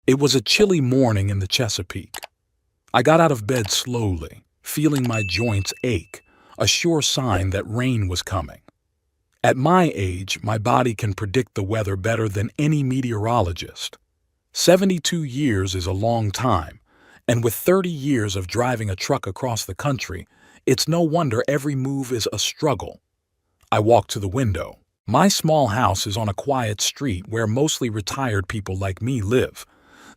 It was a chilly morning in the Chesapeake. I got out of bed slowly, feeling my joints ache, a sure sign that rain was coming. At my age, my body can predict the weather better than any meteorologist. 72 years is a long time, and with 30 years of driving a truck across the country, it's no wonder every move is a struggle. I walked to the window. My small house is on a quiet street where mostly retired people like me live.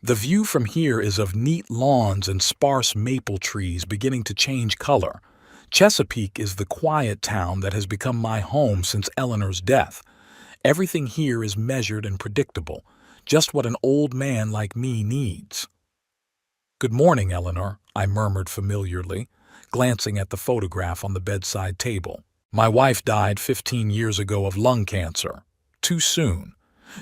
The view from here is of neat lawns and sparse maple trees beginning to change color. Chesapeake is the quiet town that has become my home since Eleanor's death. Everything here is measured and predictable, just what an old man like me needs. "Good morning, Eleanor," I murmured familiarly, glancing at the photograph on the bedside table. "My wife died 15 years ago of lung cancer. Too soon.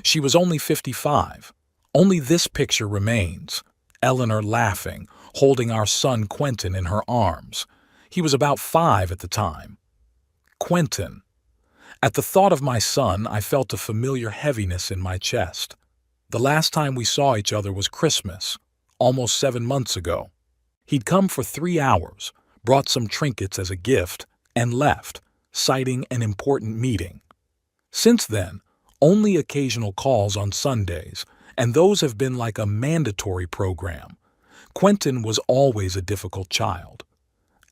She was only 55. Only this picture remains. Eleanor laughing, holding our son Quentin in her arms. He was about 5 at the time. Quentin. At the thought of my son, I felt a familiar heaviness in my chest. The last time we saw each other was Christmas, almost 7 months ago. He'd come for 3 hours, brought some trinkets as a gift, and left, citing an important meeting. Since then, only occasional calls on Sundays, and those have been like a mandatory program. Quentin was always a difficult child.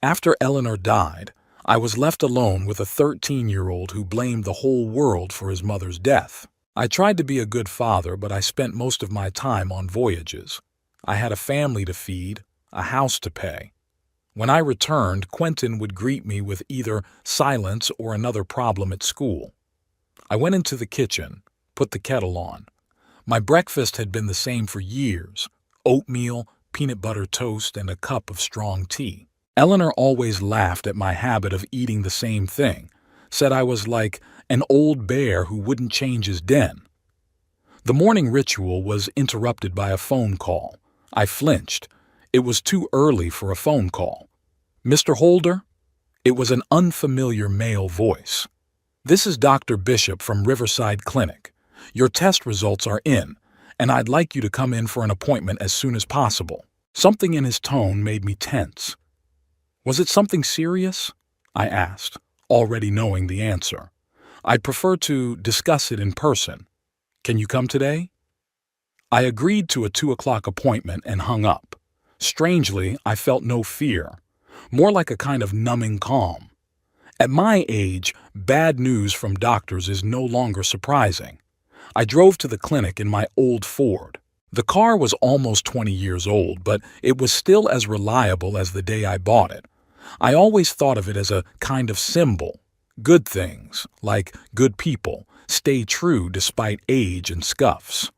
After Eleanor died, I was left alone with a 13-year-old who blamed the whole world for his mother's death. I tried to be a good father, but I spent most of my time on voyages. I had a family to feed, a house to pay. When I returned, Quentin would greet me with either silence or another problem at school. I went into the kitchen, put the kettle on. My breakfast had been the same for years: oatmeal, peanut butter toast, and a cup of strong tea. Eleanor always laughed at my habit of eating the same thing, said I was like an old bear who wouldn't change his den. The morning ritual was interrupted by a phone call. I flinched. It was too early for a phone call. "Mr. Holder?" It was an unfamiliar male voice. "This is Dr. Bishop from Riverside Clinic. Your test results are in, and I'd like you to come in for an appointment as soon as possible." Something in his tone made me tense. "Was it something serious?" I asked, already knowing the answer. "I'd prefer to discuss it in person. Can you come today?" I agreed to a 2 o'clock appointment and hung up. Strangely, I felt no fear, more like a kind of numbing calm. At my age, bad news from doctors is no longer surprising. I drove to the clinic in my old Ford. The car was almost 20 years old, but it was still as reliable as the day I bought it. I always thought of it as a kind of symbol. Good things, like good people, stay true despite age and scuffs.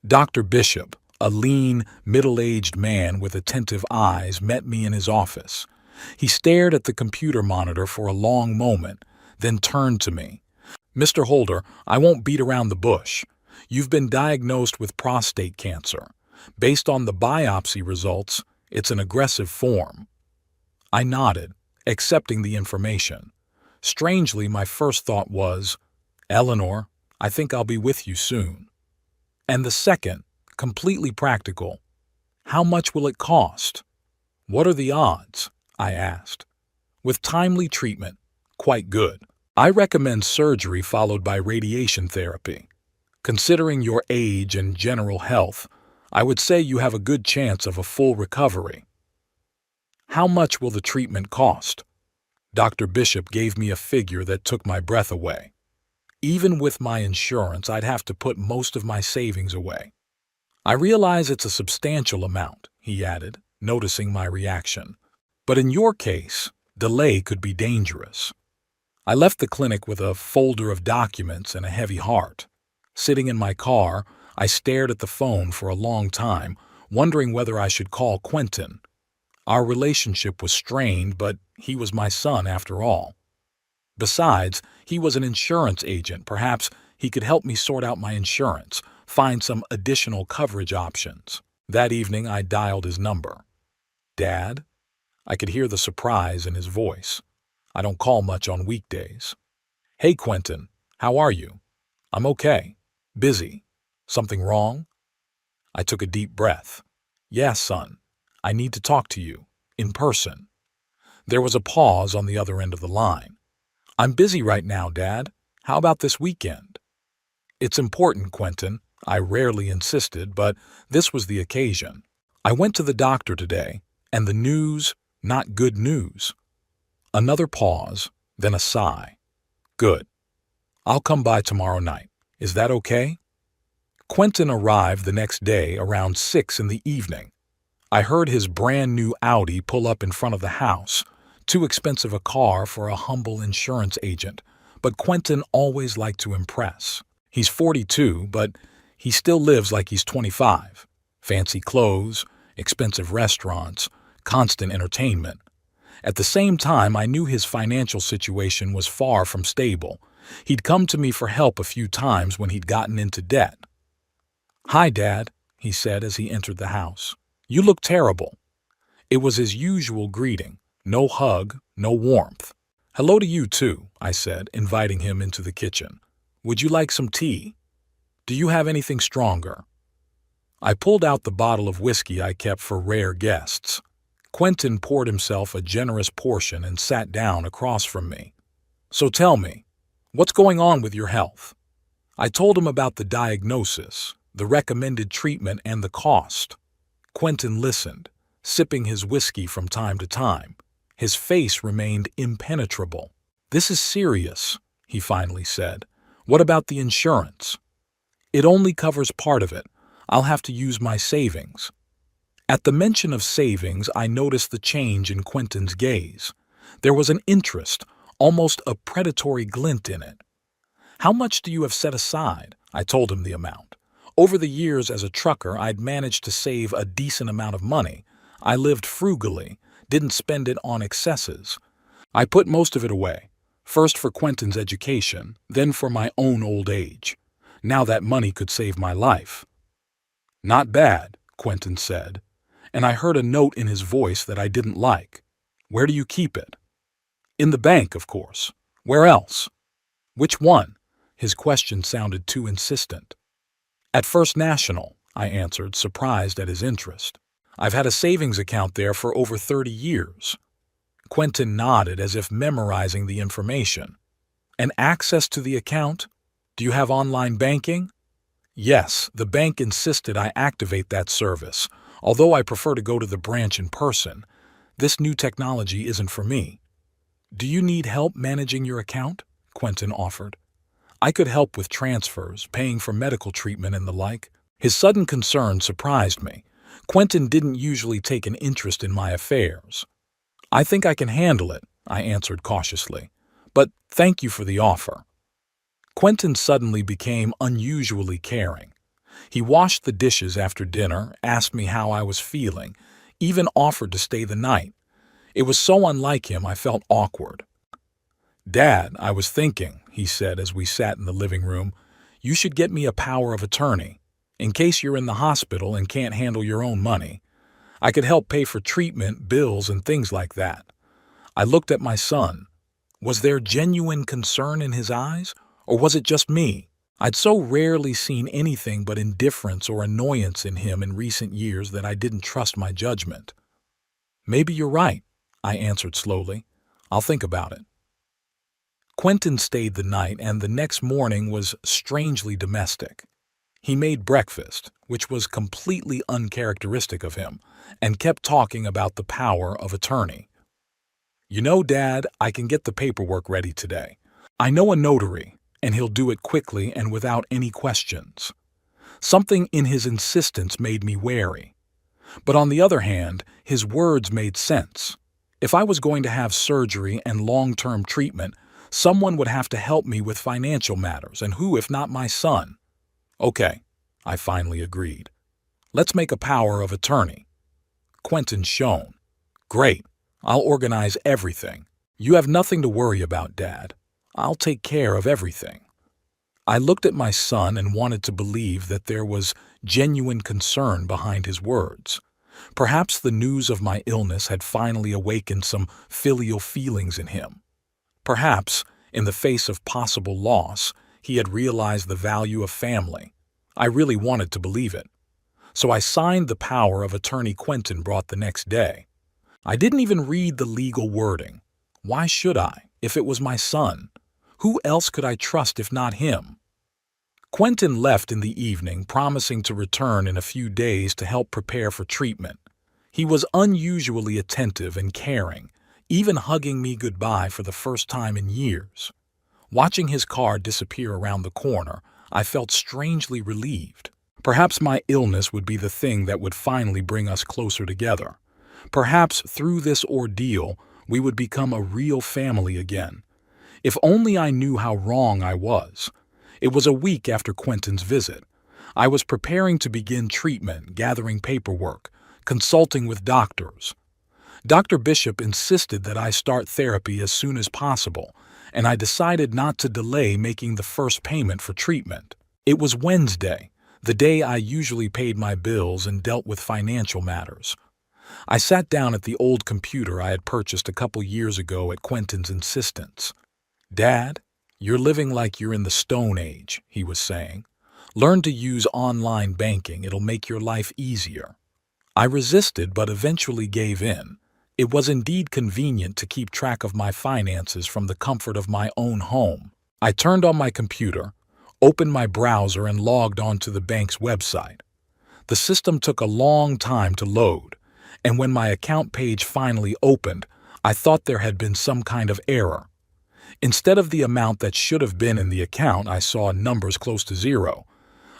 Dr. Bishop, a lean, middle-aged man with attentive eyes, met me in his office. He stared at the computer monitor for a long moment, then turned to me. "Mr. Holder, I won't beat around the bush. You've been diagnosed with prostate cancer. Based on the biopsy results, it's an aggressive form." I nodded, accepting the information. Strangely, my first thought was, "Eleanor, I think I'll be with you soon." And the second, completely practical, "How much will it cost?" "What are the odds?" I asked. "With timely treatment, quite good. I recommend surgery followed by radiation therapy. Considering your age and general health, I would say you have a good chance of a full recovery." "How much will the treatment cost?" Dr. Bishop gave me a figure that took my breath away. "Even with my insurance, I'd have to put most of my savings away." "I realize it's a substantial amount," he added, noticing my reaction. "But in your case, delay could be dangerous." I left the clinic with a folder of documents and a heavy heart. Sitting in my car, I stared at the phone for a long time, wondering whether I should call Quentin. Our relationship was strained, but he was my son after all. Besides, he was an insurance agent. Perhaps he could help me sort out my insurance, find some additional coverage options. That evening, I dialed his number. "Dad?" I could hear the surprise in his voice. I don't call much on weekdays. "Hey, Quentin, how are you?" "I'm okay. Busy. Something wrong?" I took a deep breath. Yeah, son, I need to talk to you. In person. There was a pause on the other end of the line. I'm busy right now, Dad. How about this weekend? It's important, Quentin. I rarely insisted, but this was the occasion. I went to the doctor today, and the news, not good news. Another pause, then a sigh. Good. I'll come by tomorrow night. Is that okay? Quentin arrived the next day around 6 in the evening. I heard his brand new Audi pull up in front of the house. Too expensive a car for a humble insurance agent, but Quentin always liked to impress. He's 42, but he still lives like he's 25. Fancy clothes, expensive restaurants, constant entertainment. At the same time, I knew his financial situation was far from stable. He'd come to me for help a few times when he'd gotten into debt. Hi, Dad, he said as he entered the house. You look terrible. It was his usual greeting. No hug, no warmth. Hello to you too, I said, inviting him into the kitchen. Would you like some tea? Do you have anything stronger? I pulled out the bottle of whiskey I kept for rare guests. Quentin poured himself a generous portion and sat down across from me. So tell me, what's going on with your health? I told him about the diagnosis, the recommended treatment, and the cost. Quentin listened, sipping his whiskey from time to time. His face remained impenetrable. This is serious, he finally said. What about the insurance? It only covers part of it. I'll have to use my savings. At the mention of savings, I noticed the change in Quentin's gaze. There was an interest, almost a predatory glint in it. How much do you have set aside? I told him the amount. Over the years as a trucker, I'd managed to save a decent amount of money. I lived frugally, didn't spend it on excesses. I put most of it away, first for Quentin's education, then for my own old age. Now that money could save my life. Not bad, Quentin said, and I heard a note in his voice that I didn't like. Where do you keep it? In the bank, of course. Where else? Which one? His question sounded too insistent. At First National, I answered, surprised at his interest. I've had a savings account there for over 30 years. Quentin nodded as if memorizing the information. And access to the account? Do you have online banking? Yes, the bank insisted I activate that service, although I prefer to go to the branch in person. This new technology isn't for me. Do you need help managing your account? Quentin offered. I could help with transfers, paying for medical treatment and the like. His sudden concern surprised me. Quentin didn't usually take an interest in my affairs. I think I can handle it, I answered cautiously. But thank you for the offer. Quentin suddenly became unusually caring. He washed the dishes after dinner, asked me how I was feeling, even offered to stay the night. It was so unlike him I felt awkward. Dad, I was thinking, he said as we sat in the living room, you should get me a power of attorney. In case you're in the hospital and can't handle your own money. I could help pay for treatment, bills, and things like that. I looked at my son. Was there genuine concern in his eyes, or was it just me? I'd so rarely seen anything but indifference or annoyance in him in recent years that I didn't trust my judgment. Maybe you're right, I answered slowly. I'll think about it. Quentin stayed the night, and the next morning was strangely domestic. He made breakfast, which was completely uncharacteristic of him, and kept talking about the power of attorney. You know, Dad, I can get the paperwork ready today. I know a notary, and he'll do it quickly and without any questions. Something in his insistence made me wary. But on the other hand, his words made sense. If I was going to have surgery and long-term treatment, someone would have to help me with financial matters, and who if not my son? Okay, I finally agreed. Let's make a power of attorney. Quentin shone. Great, I'll organize everything. You have nothing to worry about, Dad. I'll take care of everything. I looked at my son and wanted to believe that there was genuine concern behind his words. Perhaps the news of my illness had finally awakened some filial feelings in him. Perhaps, in the face of possible loss, he had realized the value of family. I really wanted to believe it. so I signed the power of attorney Quentin brought the next day. I didn't even read the legal wording. Why should I, if it was my son? Who else could I trust if not him? Quentin left in the evening, promising to return in a few days to help prepare for treatment. He was unusually attentive and caring, even hugging me goodbye for the first time in years. Watching his car disappear around the corner, I felt strangely relieved. Perhaps my illness would be the thing that would finally bring us closer together. Perhaps through this ordeal, we would become a real family again. If only I knew how wrong I was. It was a week after Quentin's visit. I was preparing to begin treatment, gathering paperwork, consulting with doctors. Dr. Bishop insisted that I start therapy as soon as possible, and I decided not to delay making the first payment for treatment. It was Wednesday, the day I usually paid my bills and dealt with financial matters. I sat down at the old computer I had purchased a couple years ago at Quentin's insistence. "Dad, you're living like you're in the Stone Age," he was saying. "Learn to use online banking. It'll make your life easier." I resisted but eventually gave in. It was indeed convenient to keep track of my finances from the comfort of my own home. I turned on my computer, opened my browser, and logged onto the bank's website. The system took a long time to load, and when my account page finally opened, I thought there had been some kind of error. Instead of the amount that should have been in the account, I saw numbers close to zero.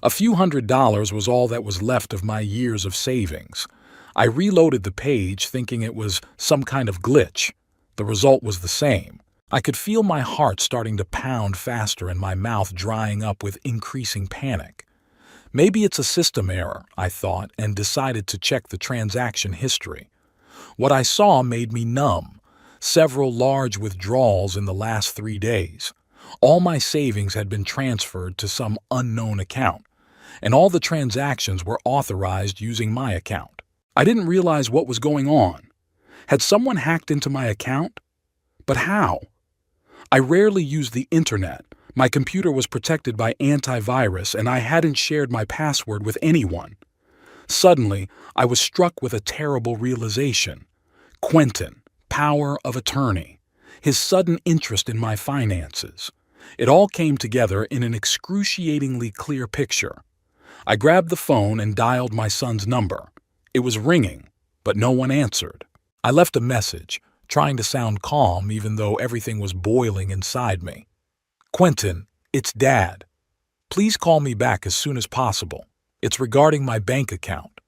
A few $100s was all that was left of my years of savings. I reloaded the page thinking it was some kind of glitch. The result was the same. I could feel my heart starting to pound faster and my mouth drying up with increasing panic. Maybe it's a system error, I thought, and decided to check the transaction history. What I saw made me numb. Several large withdrawals in the last 3 days. All my savings had been transferred to some unknown account, and all the transactions were authorized using my account. I didn't realize what was going on. Had someone hacked into my account? But how? I rarely use the internet. My computer was protected by antivirus, and I hadn't shared my password with anyone. Suddenly, I was struck with a terrible realization. Quentin, power of attorney. His sudden interest in my finances. It all came together in an excruciatingly clear picture. I grabbed the phone and dialed my son's number. It was ringing, but no one answered. I left a message, trying to sound calm even though everything was boiling inside me. "Quentin, it's Dad. Please call me back as soon as possible. It's regarding my bank account."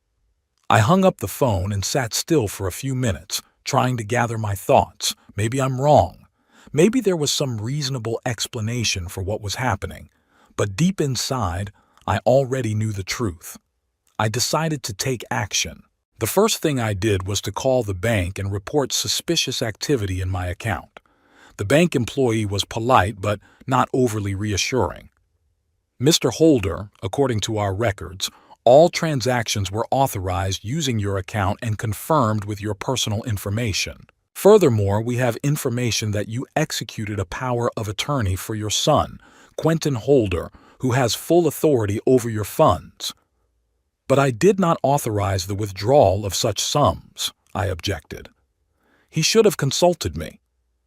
I hung up the phone and sat still for a few minutes, trying to gather my thoughts. Maybe I'm wrong. Maybe there was some reasonable explanation for what was happening. But deep inside, I already knew the truth. I decided to take action. The first thing I did was to call the bank and report suspicious activity in my account. The bank employee was polite but not overly reassuring. "Mr. Holder, according to our records, all transactions were authorized using your account and confirmed with your personal information. Furthermore, we have information that you executed a power of attorney for your son, Quentin Holder, who has full authority over your funds." "But I did not authorize the withdrawal of such sums," I objected. "He should have consulted me.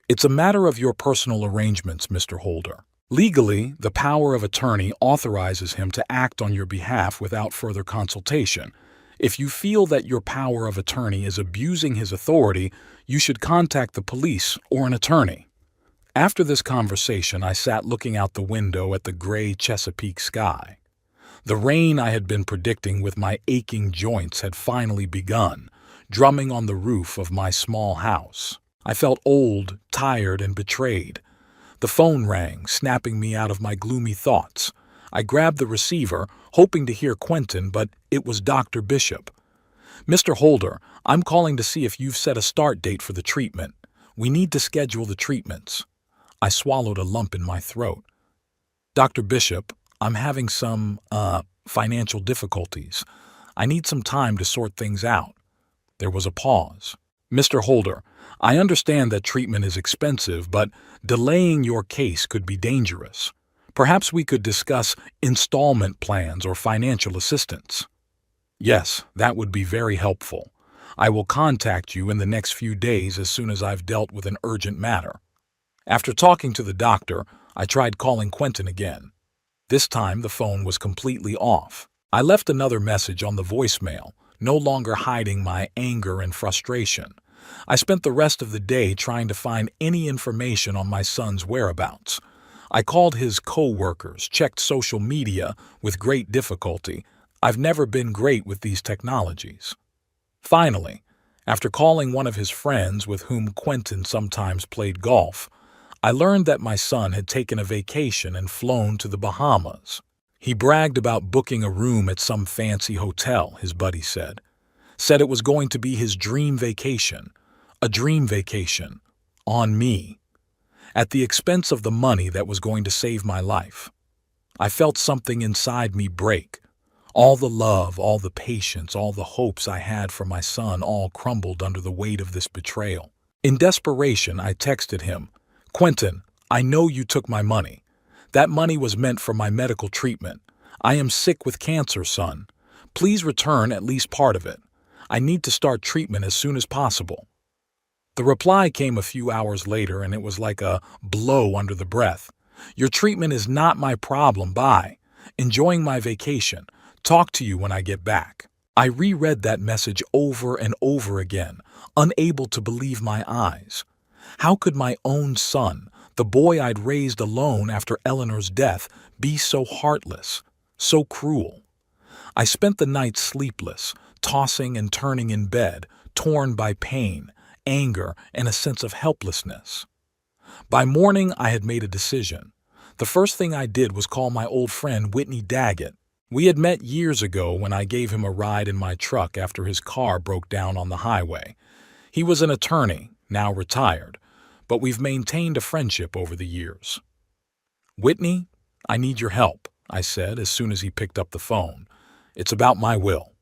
It's a matter of your personal arrangements, Mr. Holder. Legally, the power of attorney authorizes him to act on your behalf without further consultation. If you feel that your power of attorney is abusing his authority, you should contact the police or an attorney." After this conversation, I sat looking out the window at the gray Chesapeake sky. The rain I had been predicting with my aching joints had finally begun, drumming on the roof of my small house. I felt old, tired, and betrayed. The phone rang, snapping me out of my gloomy thoughts. I grabbed the receiver, hoping to hear Quentin, but it was Dr. Bishop. "Mr. Holder, I'm calling to see if you've set a start date for the treatment. We need to schedule the treatments." I swallowed a lump in my throat. "Dr. Bishop, I'm having some, financial difficulties. I need some time to sort things out." There was a pause. "Mr. Holder, I understand that treatment is expensive, but delaying your case could be dangerous. Perhaps we could discuss installment plans or financial assistance." Yes, that would be very helpful. I will contact you in the next few days as soon as I've dealt with an urgent matter. After talking to the doctor, I tried calling Quentin again. This time the phone was completely off. I left another message on the voicemail, no longer hiding my anger and frustration. I spent the rest of the day trying to find any information on my son's whereabouts. I called his co-workers, checked social media with great difficulty. I've never been great with these technologies. Finally, after calling one of his friends with whom Quentin sometimes played golf, I learned that my son had taken a vacation and flown to the Bahamas. He bragged about booking a room at some fancy hotel, his buddy said. Said it was going to be his dream vacation. A dream vacation. On me. At the expense of the money that was going to save my life. I felt something inside me break. All the love, all the patience, all the hopes I had for my son all crumbled under the weight of this betrayal. In desperation, I texted him, "Quentin, I know you took my money. That money was meant for my medical treatment. I am sick with cancer, son. Please return at least part of it. I need to start treatment as soon as possible." The reply came a few hours later, and it was like a blow under the breath. "Your treatment is not my problem. Bye. Enjoying my vacation. Talk to you when I get back." I reread that message over and over again, unable to believe my eyes. How could my own son, the boy I'd raised alone after Eleanor's death, be so heartless, so cruel? I spent the night sleepless, tossing and turning in bed, torn by pain, anger, and a sense of helplessness. By morning, I had made a decision. The first thing I did was call my old friend Whitney Daggett. We had met years ago when I gave him a ride in my truck after his car broke down on the highway. He was an attorney, now retired, but we've maintained a friendship over the years. "Whitney, I need your help," I said as soon as he picked up the phone. "It's about my will."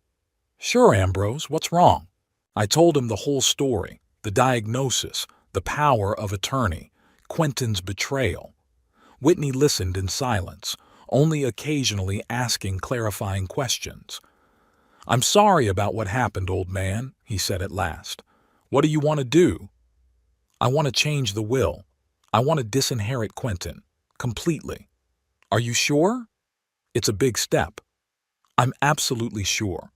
"Sure, Ambrose, what's wrong?" I told him the whole story, the diagnosis, the power of attorney, Quentin's betrayal. Whitney listened in silence, only occasionally asking clarifying questions. "I'm sorry about what happened, old man," he said at last. "What do you want to do?" "I want to change the will. I want to disinherit Quentin. Completely." "Are you sure?" "It's a big step." "I'm absolutely sure.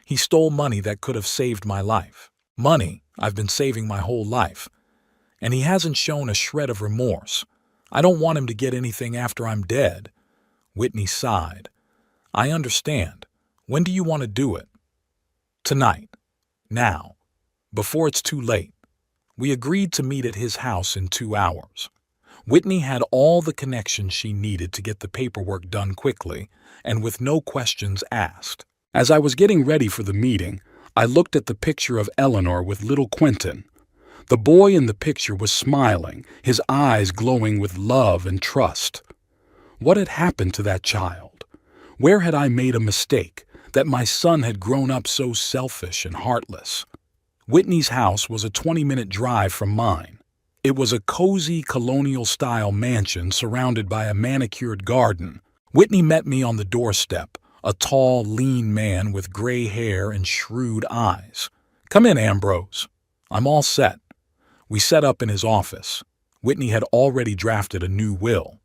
He stole money that could have saved my life. Money I've been saving my whole life. And he hasn't shown a shred of remorse. I don't want him to get anything after I'm dead." Whitney sighed. "I understand. When do you want to do it?" "Tonight. Now. Before it's too late." We agreed to meet at his house in 2 hours. Whitney had all the connections she needed to get the paperwork done quickly and with no questions asked. As I was getting ready for the meeting, I looked at the picture of Eleanor with little Quentin. The boy in the picture was smiling, his eyes glowing with love and trust. What had happened to that child? Where had I made a mistake, that my son had grown up so selfish and heartless? Whitney's house was a 20-minute drive from mine. It was a cozy colonial-style mansion surrounded by a manicured garden. Whitney met me on the doorstep, a tall, lean man with gray hair and shrewd eyes. "Come in, Ambrose. I'm all set." We set up in his office. Whitney had already drafted a new will.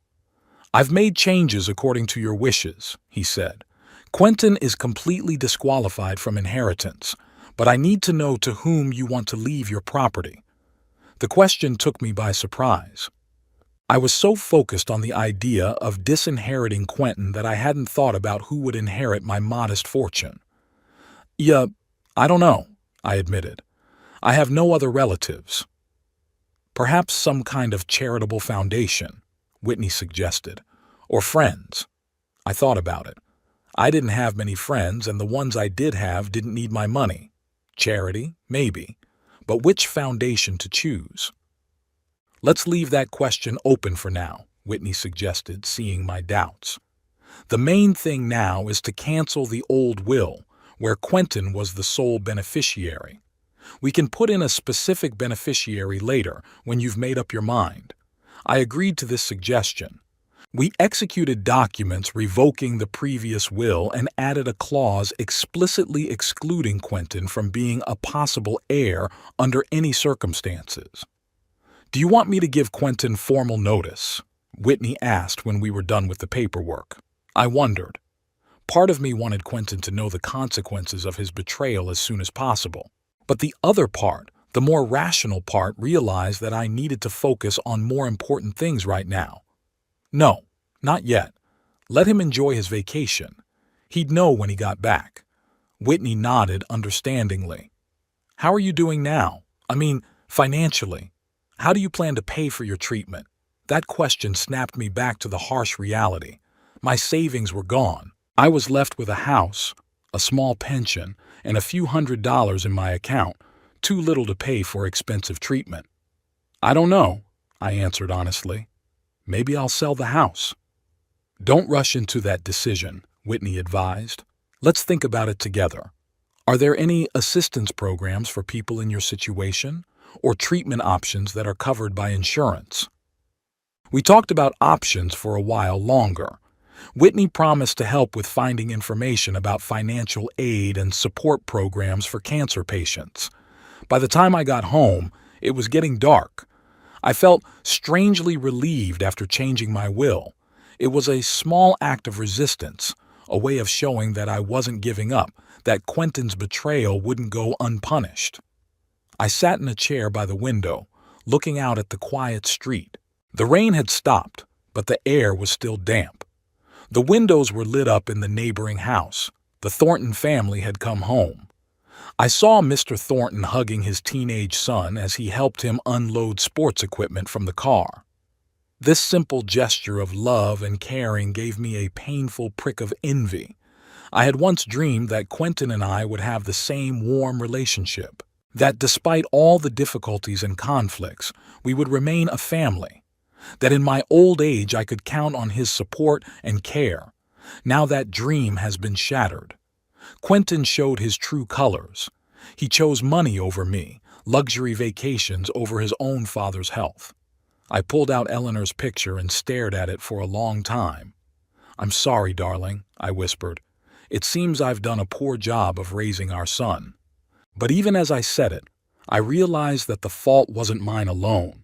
"I've made changes according to your wishes," he said. "Quentin is completely disqualified from inheritance, but I need to know to whom you want to leave your property." The question took me by surprise. I was so focused on the idea of disinheriting Quentin that I hadn't thought about who would inherit my modest fortune. "Yeah, I don't know," I admitted. "I have no other relatives." "Perhaps some kind of charitable foundation," Whitney suggested. "Or friends." I thought about it. I didn't have many friends, and the ones I did have didn't need my money. Charity, maybe. But which foundation to choose? "Let's leave that question open for now," Whitney suggested, seeing my doubts. "The main thing now is to cancel the old will, where Quentin was the sole beneficiary. We can put in a specific beneficiary later when you've made up your mind." I agreed to this suggestion. We executed documents revoking the previous will and added a clause explicitly excluding Quentin from being a possible heir under any circumstances. "Do you want me to give Quentin formal notice?" Whitney asked when we were done with the paperwork. I wondered. Part of me wanted Quentin to know the consequences of his betrayal as soon as possible. But the other part, the more rational part, realized that I needed to focus on more important things right now. "No, not yet. Let him enjoy his vacation. He'd know when he got back." Whitney nodded understandingly. "How are you doing now? I mean, financially. How do you plan to pay for your treatment?" That question snapped me back to the harsh reality. My savings were gone. I was left with a house, a small pension, and a few $100s in my account, too little to pay for expensive treatment. "I don't know," I answered honestly. "Maybe I'll sell the house." "Don't rush into that decision," Whitney advised. "Let's think about it together. Are there any assistance programs for people in your situation, or treatment options that are covered by insurance?" We talked about options for a while longer. Whitney promised to help with finding information about financial aid and support programs for cancer patients. By the time I got home, it was getting dark. I felt strangely relieved after changing my will. It was a small act of resistance, a way of showing that I wasn't giving up, that Quentin's betrayal wouldn't go unpunished. I sat in a chair by the window, looking out at the quiet street. The rain had stopped, but the air was still damp. The windows were lit up in the neighboring house. The Thornton family had come home. I saw Mr. Thornton hugging his teenage son as he helped him unload sports equipment from the car. This simple gesture of love and caring gave me a painful prick of envy. I had once dreamed that Quentin and I would have the same warm relationship, that despite all the difficulties and conflicts, we would remain a family. That in my old age I could count on his support and care. Now that dream has been shattered. Quentin showed his true colors. He chose money over me, luxury vacations over his own father's health. I pulled out Eleanor's picture and stared at it for a long time. "I'm sorry, darling," I whispered. "It seems I've done a poor job of raising our son." But even as I said it, I realized that the fault wasn't mine alone.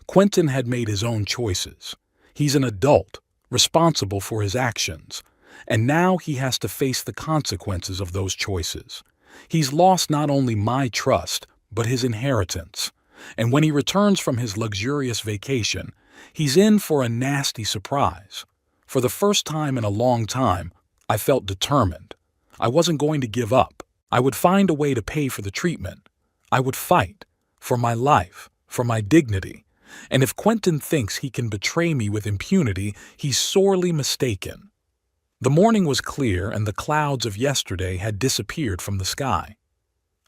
Quentin had made his own choices. He's an adult, responsible for his actions, and now he has to face the consequences of those choices. He's lost not only my trust, but his inheritance. And when he returns from his luxurious vacation, he's in for a nasty surprise. For the first time in a long time, I felt determined. I wasn't going to give up. I would find a way to pay for the treatment. I would fight for my life, for my dignity. And if Quentin thinks he can betray me with impunity, he's sorely mistaken. The morning was clear and the clouds of yesterday had disappeared from the sky.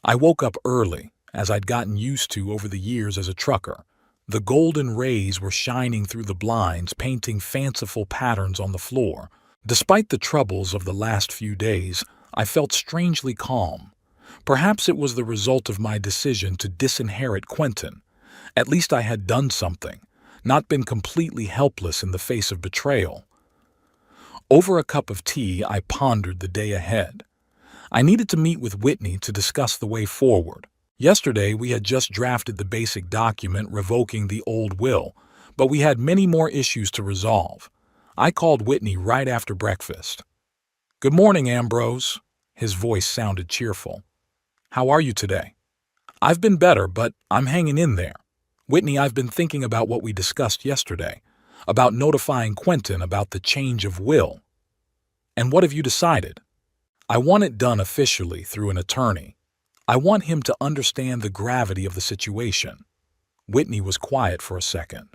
I woke up early, as I'd gotten used to over the years as a trucker. The golden rays were shining through the blinds, painting fanciful patterns on the floor. Despite the troubles of the last few days, I felt strangely calm. Perhaps it was the result of my decision to disinherit Quentin. At least I had done something, not been completely helpless in the face of betrayal. Over a cup of tea, I pondered the day ahead. I needed to meet with Whitney to discuss the way forward. Yesterday, we had just drafted the basic document revoking the old will, but we had many more issues to resolve. I called Whitney right after breakfast. "Good morning, Ambrose." His voice sounded cheerful. "How are you today?" "I've been better, but I'm hanging in there. Whitney, I've been thinking about what we discussed yesterday, about notifying Quentin about the change of will." "And what have you decided?" "I want it done officially through an attorney. I want him to understand the gravity of the situation." Whitney was quiet for a second.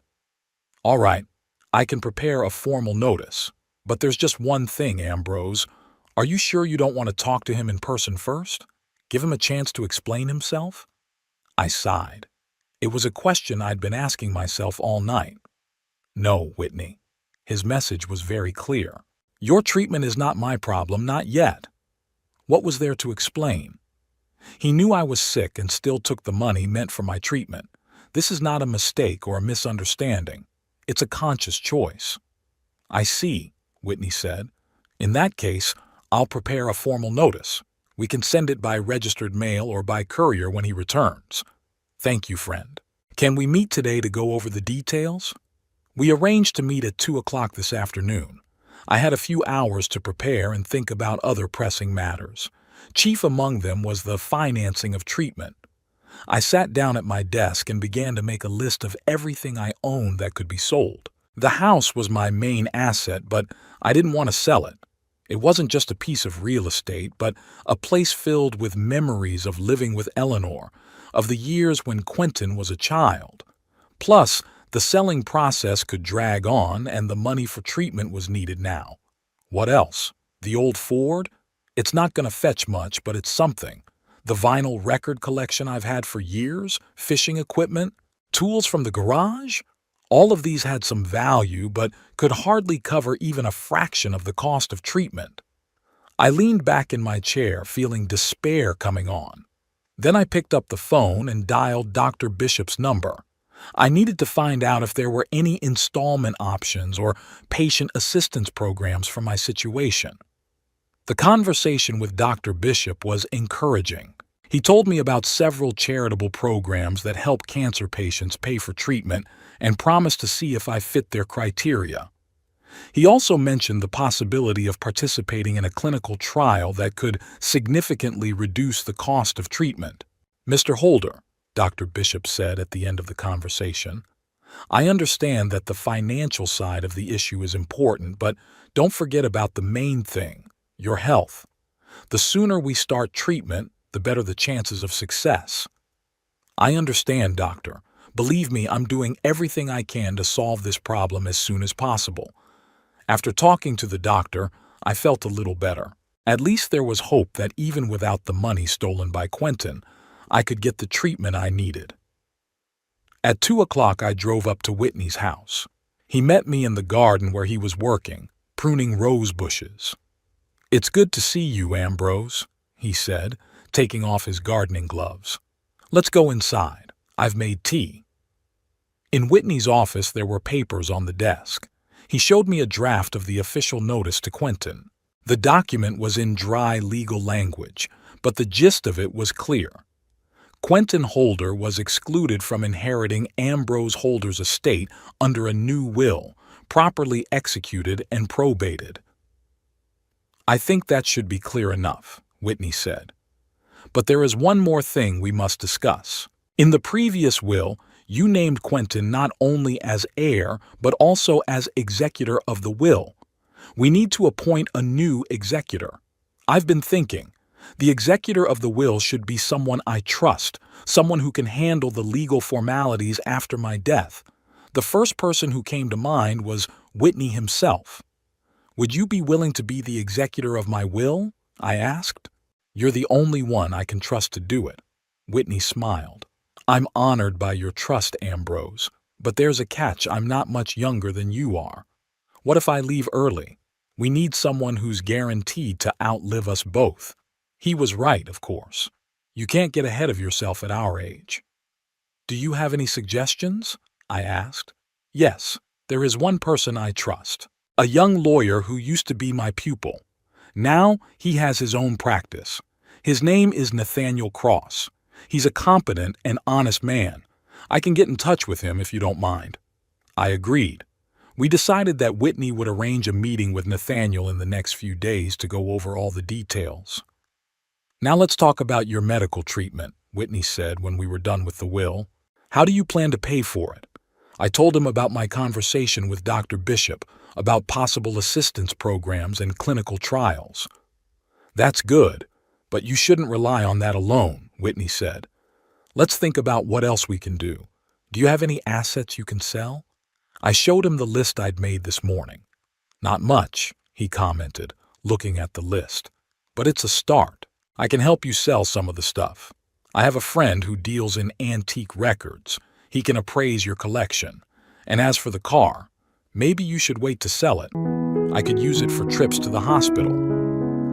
"All right, I can prepare a formal notice. But there's just one thing, Ambrose. Are you sure you don't want to talk to him in person first? Give him a chance to explain himself?" I sighed. It was a question I'd been asking myself all night. "No, Whitney." His message was very clear. "Your treatment is not my problem, not yet." What was there to explain? He knew I was sick and still took the money meant for my treatment. This is not a mistake or a misunderstanding. It's a conscious choice. I see, Whitney said. In that case, I'll prepare a formal notice. We can send it by registered mail or by courier when he returns. Thank you, friend. Can we meet today to go over the details? We arranged to meet at 2 o'clock this afternoon. I had a few hours to prepare and think about other pressing matters. Chief among them was the financing of treatment. I sat down at my desk and began to make a list of everything I owned that could be sold. The house was my main asset, but I didn't want to sell it. It wasn't just a piece of real estate, but a place filled with memories of living with Eleanor, of the years when Quentin was a child. Plus, the selling process could drag on, and the money for treatment was needed now. What else? The old Ford? It's not going to fetch much, but it's something. The vinyl record collection I've had for years, fishing equipment, tools from the garage? All of these had some value, but could hardly cover even a fraction of the cost of treatment. I leaned back in my chair, feeling despair coming on. Then I picked up the phone and dialed Dr. Bishop's number. I needed to find out if there were any installment options or patient assistance programs for my situation. The conversation with Dr. Bishop was encouraging. He told me about several charitable programs that help cancer patients pay for treatment and promised to see if I fit their criteria. He also mentioned the possibility of participating in a clinical trial that could significantly reduce the cost of treatment. Mr. Holder, Dr. Bishop said at the end of the conversation, I understand that the financial side of the issue is important, but don't forget about the main thing, your health. The sooner we start treatment, the better the chances of success. I understand, doctor. Believe me, I'm doing everything I can to solve this problem as soon as possible. After talking to the doctor, I felt a little better. At least there was hope that even without the money stolen by Quentin, I could get the treatment I needed. At 2 o'clock, I drove up to Whitney's house. He met me in the garden where he was working, pruning rose bushes. It's good to see you, Ambrose, he said, taking off his gardening gloves. Let's go inside. I've made tea. In Whitney's office, there were papers on the desk. He showed me a draft of the official notice to Quentin. The document was in dry legal language, but the gist of it was clear. Quentin Holder was excluded from inheriting Ambrose Holder's estate under a new will, properly executed and probated. I think that should be clear enough, Whitney said. But there is one more thing we must discuss. In the previous will, you named Quentin not only as heir, but also as executor of the will. We need to appoint a new executor. I've been thinking, the executor of the will should be someone I trust, someone who can handle the legal formalities after my death. The first person who came to mind was Whitney himself. Would you be willing to be the executor of my will? I asked. You're the only one I can trust to do it. Whitney smiled. I'm honored by your trust, Ambrose, but there's a catch. I'm not much younger than you are. What if I leave early? We need someone who's guaranteed to outlive us both. He was right, of course. You can't get ahead of yourself at our age. Do you have any suggestions? I asked. Yes, there is one person I trust. A young lawyer who used to be my pupil. Now he has his own practice. His name is Nathaniel Cross. He's a competent and honest man. I can get in touch with him if you don't mind. I agreed. We decided that Whitney would arrange a meeting with Nathaniel in the next few days to go over all the details. Now let's talk about your medical treatment, Whitney said when we were done with the will. How do you plan to pay for it? I told him about my conversation with Dr. Bishop, about possible assistance programs and clinical trials. That's good, but you shouldn't rely on that alone, Whitney said. Let's think about what else we can do. Do you have any assets you can sell? I showed him the list I'd made this morning. Not much, he commented, looking at the list. But it's a start. I can help you sell some of the stuff. I have a friend who deals in antique records. He can appraise your collection. And as for the car, maybe you should wait to sell it. I could use it for trips to the hospital.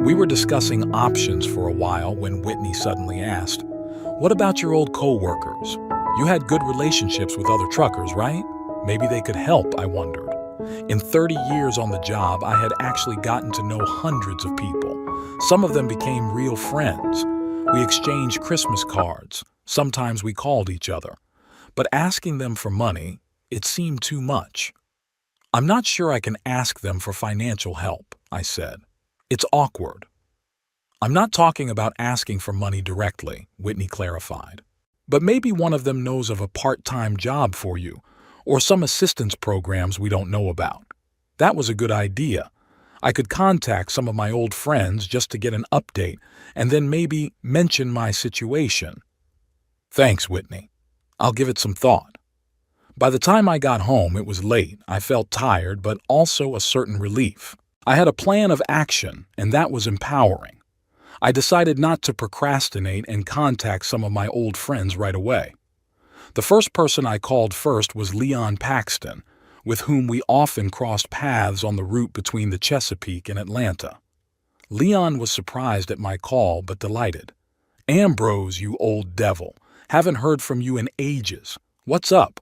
We were discussing options for a while when Whitney suddenly asked, "What about your old co-workers? You had good relationships with other truckers, right? Maybe they could help," I wondered. In 30 years on the job, I had actually gotten to know hundreds of people. Some of them became real friends. We exchanged Christmas cards. Sometimes we called each other. But asking them for money, it seemed too much. "I'm not sure I can ask them for financial help," I said. "It's awkward." "I'm not talking about asking for money directly," Whitney clarified. "But maybe one of them knows of a part-time job for you, or some assistance programs we don't know about. That was a good idea. I could contact some of my old friends just to get an update and then maybe mention my situation." "Thanks, Whitney. I'll give it some thought." By the time I got home, it was late. I felt tired, but also a certain relief. I had a plan of action, and that was empowering. I decided not to procrastinate and contact some of my old friends right away. The first person I called first was Leon Paxton, with whom we often crossed paths on the route between the Chesapeake and Atlanta. Leon was surprised at my call, but delighted. "Ambrose, you old devil. Haven't heard from you in ages. What's up?"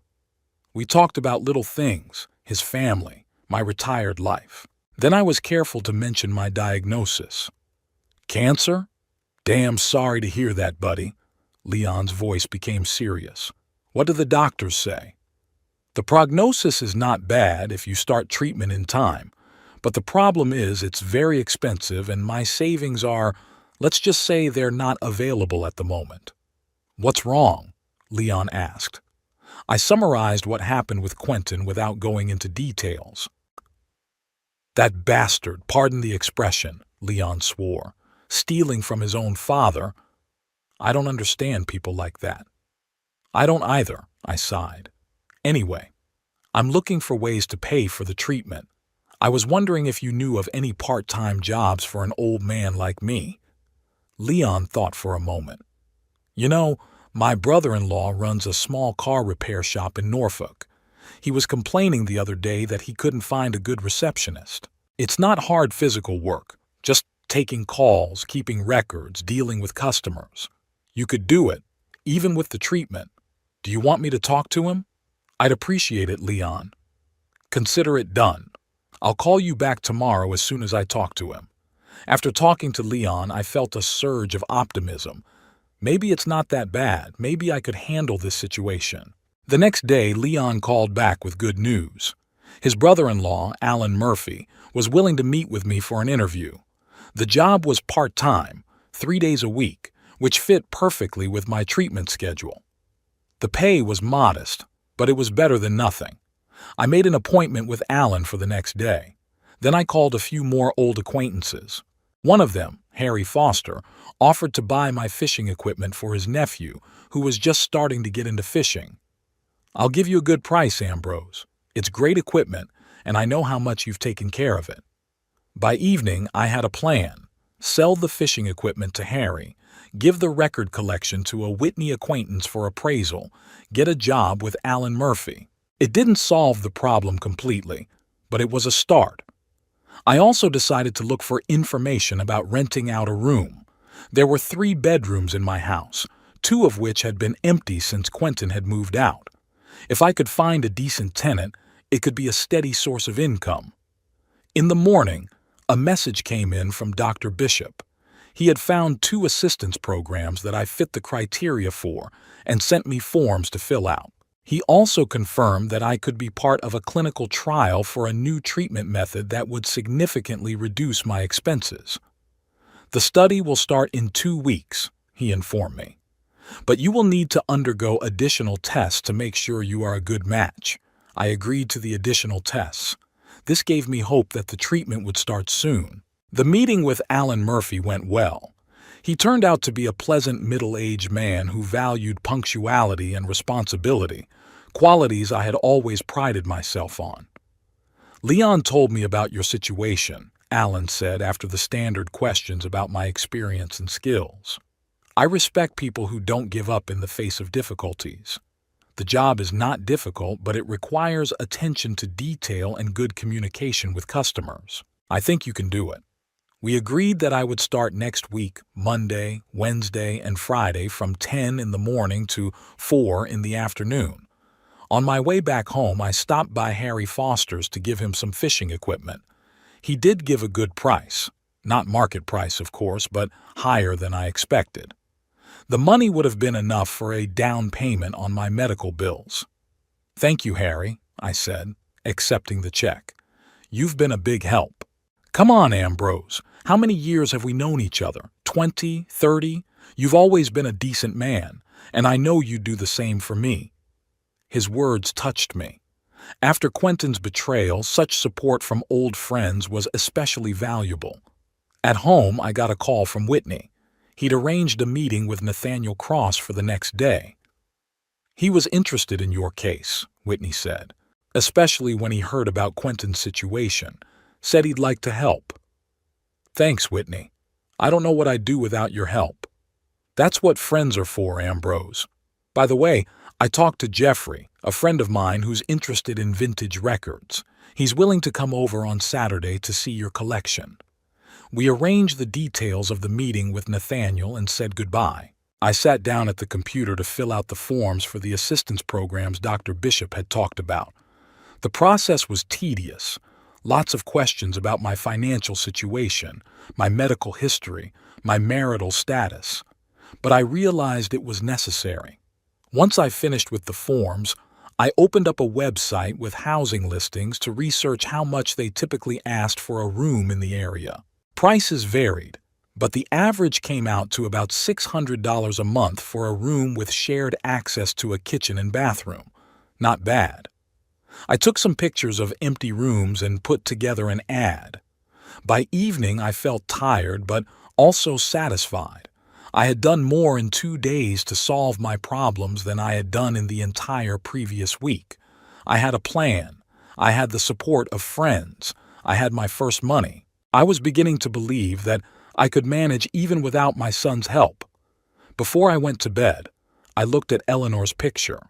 We talked about little things, his family, my retired life. Then I was careful to mention my diagnosis. "Cancer? Damn sorry to hear that, buddy." Leon's voice became serious. "What do the doctors say?" "The prognosis is not bad if you start treatment in time, but the problem is it's very expensive and my savings are, let's just say they're not available at the moment." "What's wrong?" Leon asked. I summarized what happened with Quentin without going into details. "That bastard, pardon the expression," Leon swore, "stealing from his own father. I don't understand people like that." "I don't either," I sighed. "Anyway, I'm looking for ways to pay for the treatment. I was wondering if you knew of any part-time jobs for an old man like me." Leon thought for a moment. "You know, my brother-in-law runs a small car repair shop in Norfolk. He was complaining the other day that he couldn't find a good receptionist. It's not hard physical work, just taking calls, keeping records, dealing with customers. You could do it, even with the treatment. Do you want me to talk to him?" "I'd appreciate it, Leon." "Consider it done. I'll call you back tomorrow as soon as I talk to him." After talking to Leon, I felt a surge of optimism. Maybe it's not that bad. Maybe I could handle this situation. The next day, Leon called back with good news. His brother-in-law, Alan Murphy, was willing to meet with me for an interview. The job was part-time, 3 days a week, which fit perfectly with my treatment schedule. The pay was modest, but it was better than nothing. I made an appointment with Alan for the next day. Then I called a few more old acquaintances. One of them, Harry Foster, offered to buy my fishing equipment for his nephew, who was just starting to get into fishing. "I'll give you a good price, Ambrose. It's great equipment, and I know how much you've taken care of it." By evening, I had a plan. Sell the fishing equipment to Harry, give the record collection to a Whitney acquaintance for appraisal, get a job with Alan Murphy. It didn't solve the problem completely, but it was a start. I also decided to look for information about renting out a room. There were 3 bedrooms in my house, 2 of which had been empty since Quentin had moved out. If I could find a decent tenant, it could be a steady source of income. In the morning, a message came in from Dr. Bishop. He had found 2 assistance programs that I fit the criteria for and sent me forms to fill out. He also confirmed that I could be part of a clinical trial for a new treatment method that would significantly reduce my expenses. "The study will start in 2 weeks, he informed me. "But you will need to undergo additional tests to make sure you are a good match." I agreed to the additional tests. This gave me hope that the treatment would start soon. The meeting with Alan Murphy went well. He turned out to be a pleasant middle-aged man who valued punctuality and responsibility, qualities I had always prided myself on. "Leon told me about your situation," Alan said after the standard questions about my experience and skills. "I respect people who don't give up in the face of difficulties. The job is not difficult, but it requires attention to detail and good communication with customers. I think you can do it." We agreed that I would start next week, Monday, Wednesday, and Friday from 10 in the morning to 4 in the afternoon. On my way back home, I stopped by Harry Foster's to give him some fishing equipment. He did give a good price. Not market price, of course, but higher than I expected. The money would have been enough for a down payment on my medical bills. "Thank you, Harry," I said, accepting the check. "You've been a big help." "Come on, Ambrose. How many years have we known each other? 20, 30? You've always been a decent man, and I know you'd do the same for me." His words touched me. After Quentin's betrayal, such support from old friends was especially valuable. At home, I got a call from Whitney. He'd arranged a meeting with Nathaniel Cross for the next day. "He was interested in your case," Whitney said, "especially when he heard about Quentin's situation. Said he'd like to help." "Thanks, Whitney. I don't know what I'd do without your help." "That's what friends are for, Ambrose. By the way, I talked to Jeffrey, a friend of mine who's interested in vintage records. He's willing to come over on Saturday to see your collection." We arranged the details of the meeting with Nathaniel and said goodbye. I sat down at the computer to fill out the forms for the assistance programs Dr. Bishop had talked about. The process was tedious. Lots of questions about my financial situation, my medical history, my marital status. But I realized it was necessary. Once I finished with the forms, I opened up a website with housing listings to research how much they typically asked for a room in the area. Prices varied, but the average came out to about $600 a month for a room with shared access to a kitchen and bathroom. Not bad. I took some pictures of empty rooms and put together an ad. By evening, I felt tired but also satisfied. I had done more in 2 days to solve my problems than I had done in the entire previous week. I had a plan. I had the support of friends. I had my first money. I was beginning to believe that I could manage even without my son's help. Before I went to bed, I looked at Eleanor's picture.